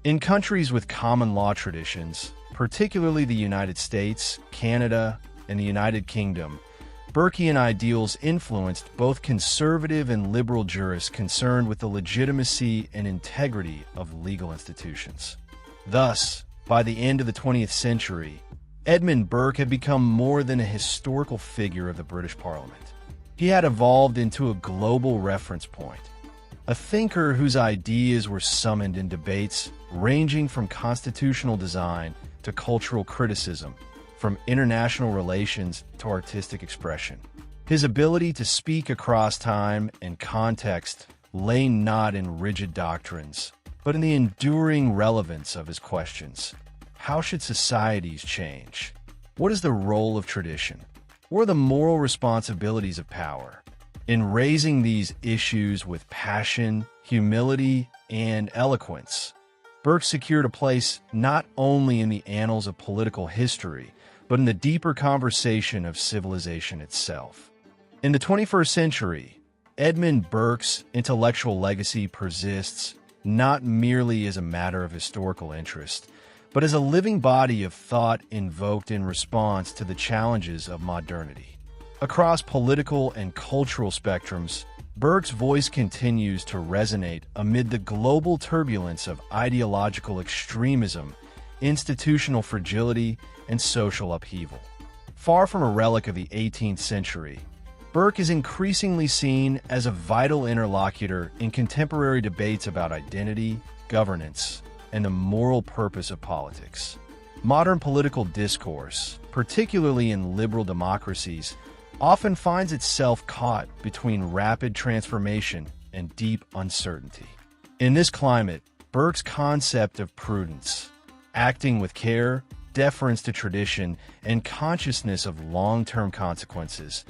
In countries with common law traditions, particularly the United States, Canada, and the United Kingdom, Burkean ideals influenced both conservative and liberal jurists concerned with the legitimacy and integrity of legal institutions. Thus, by the end of the 20th century, Edmund Burke had become more than a historical figure of the British Parliament. He had evolved into a global reference point, a thinker whose ideas were summoned in debates ranging from constitutional design to cultural criticism, from international relations to artistic expression. His ability to speak across time and context lay not in rigid doctrines, but in the enduring relevance of his questions. How should societies change? What is the role of tradition? What are the moral responsibilities of power? In raising these issues with passion, humility, and eloquence, Burke secured a place not only in the annals of political history, but in the deeper conversation of civilization itself. In the 21st century, Edmund Burke's intellectual legacy persists not merely as a matter of historical interest, but as a living body of thought invoked in response to the challenges of modernity. Across political and cultural spectrums, Burke's voice continues to resonate amid the global turbulence of ideological extremism, institutional fragility, and social upheaval. Far from a relic of the 18th century, Burke is increasingly seen as a vital interlocutor in contemporary debates about identity, governance, and the moral purpose of politics. Modern political discourse, particularly in liberal democracies, often finds itself caught between rapid transformation and deep uncertainty. In this climate, Burke's concept of prudence, acting with care, deference to tradition, and consciousness of long-term consequences,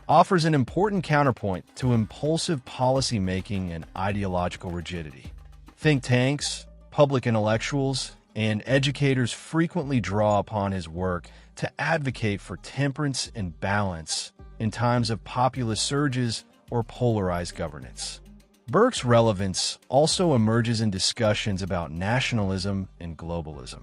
offers an important counterpoint to impulsive policy-making and ideological rigidity. Think tanks, public intellectuals, and educators frequently draw upon his work to advocate for temperance and balance in times of populist surges or polarized governance. Burke's relevance also emerges in discussions about nationalism and globalism.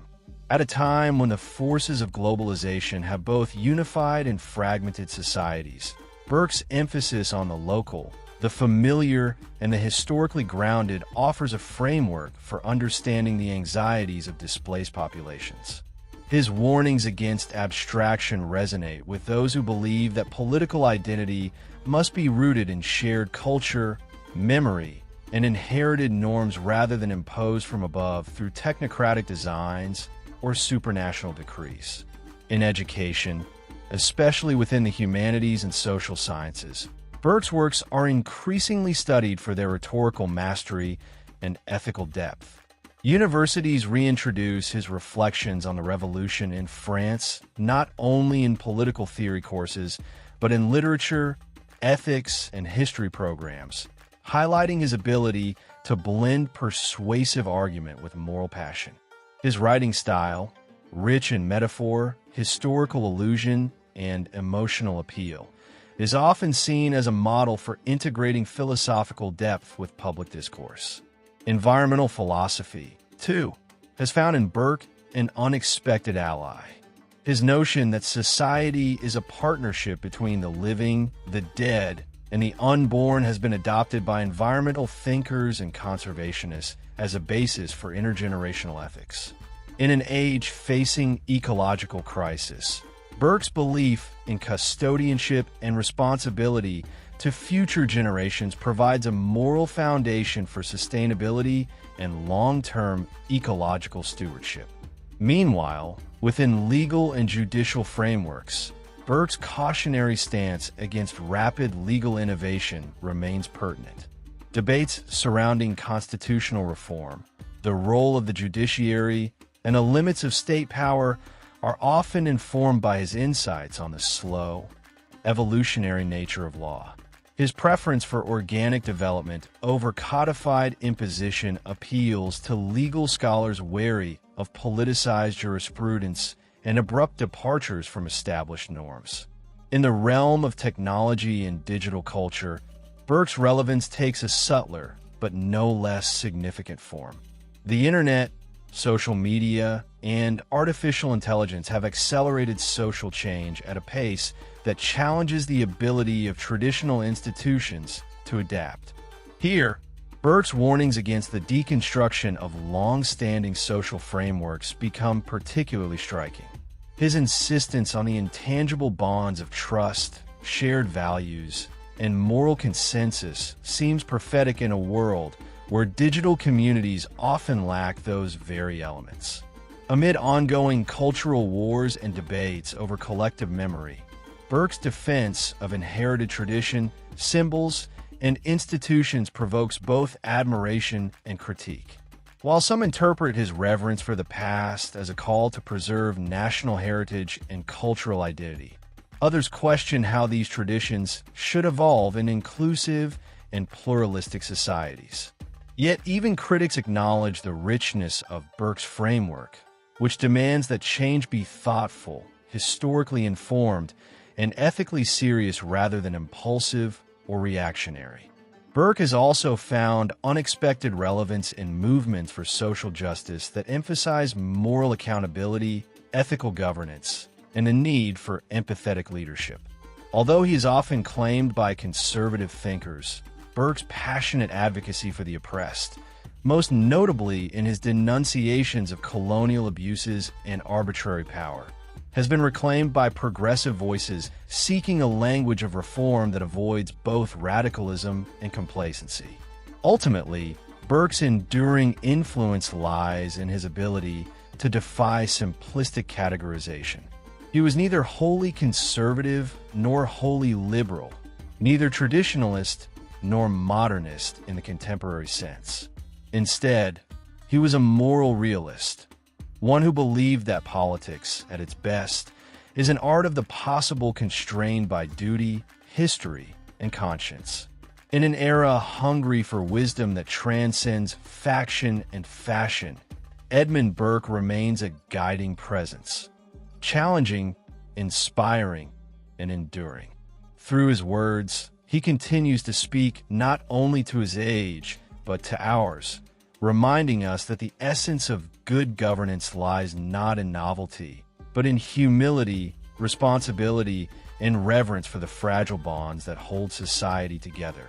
At a time when the forces of globalization have both unified and fragmented societies, Burke's emphasis on the local, the The familiar and the historically grounded offers a framework for understanding the anxieties of displaced populations. His warnings against abstraction resonate with those who believe that political identity must be rooted in shared culture, memory, and inherited norms rather than imposed from above through technocratic designs or supranational decrees. In education, especially within the humanities and social sciences, Burke's works are increasingly studied for their rhetorical mastery and ethical depth. Universities reintroduce his reflections on the Revolution in France not only in political theory courses, but in literature, ethics, and history programs, highlighting his ability to blend persuasive argument with moral passion. His writing style, rich in metaphor, historical allusion, and emotional appeal, is often seen as a model for integrating philosophical depth with public discourse. Environmental philosophy, too, has found in Burke an unexpected ally. His notion that society is a partnership between the living, the dead, and the unborn has been adopted by environmental thinkers and conservationists as a basis for intergenerational ethics. In an age facing ecological crisis, Burke's belief in custodianship and responsibility to future generations provides a moral foundation for sustainability and long-term ecological stewardship. Meanwhile, within legal and judicial frameworks, Burke's cautionary stance against rapid legal innovation remains pertinent. Debates surrounding constitutional reform, the role of the judiciary, and the limits of state power are often informed by his insights on the slow, evolutionary nature of law. His preference for organic development over codified imposition appeals to legal scholars wary of politicized jurisprudence and abrupt departures from established norms. In the realm of technology and digital culture, Burke's relevance takes a subtler but no less significant form. The internet, social media, and artificial intelligence have accelerated social change at a pace that challenges the ability of traditional institutions to adapt. Here, Burke's warnings against the deconstruction of long-standing social frameworks become particularly striking. His insistence on the intangible bonds of trust, shared values, and moral consensus seems prophetic in a world where digital communities often lack those very elements. Amid ongoing cultural wars and debates over collective memory, Burke's defense of inherited tradition, symbols, and institutions provokes both admiration and critique. While some interpret his reverence for the past as a call to preserve national heritage and cultural identity, others question how these traditions should evolve in inclusive and pluralistic societies. Yet even critics acknowledge the richness of Burke's framework, which demands that change be thoughtful, historically informed, and ethically serious rather than impulsive or reactionary. Burke has also found unexpected relevance in movements for social justice that emphasize moral accountability, ethical governance, and the need for empathetic leadership. Although he is often claimed by conservative thinkers, Burke's passionate advocacy for the oppressed, most notably in his denunciations of colonial abuses and arbitrary power, has been reclaimed by progressive voices seeking a language of reform that avoids both radicalism and complacency. Ultimately, Burke's enduring influence lies in his ability to defy simplistic categorization. He was neither wholly conservative nor wholly liberal, neither traditionalist nor modernist in the contemporary sense. Instead, he was a moral realist, one who believed that politics, at its best, is an art of the possible constrained by duty, history, and conscience. In an era hungry for wisdom that transcends faction and fashion, EDMUND Burke remains a guiding presence, challenging, inspiring, and enduring. Through his words, he continues to speak not only to his age, but to ours, reminding us that the essence of good governance lies not in novelty, but in humility, responsibility, and reverence for the fragile bonds that hold society together.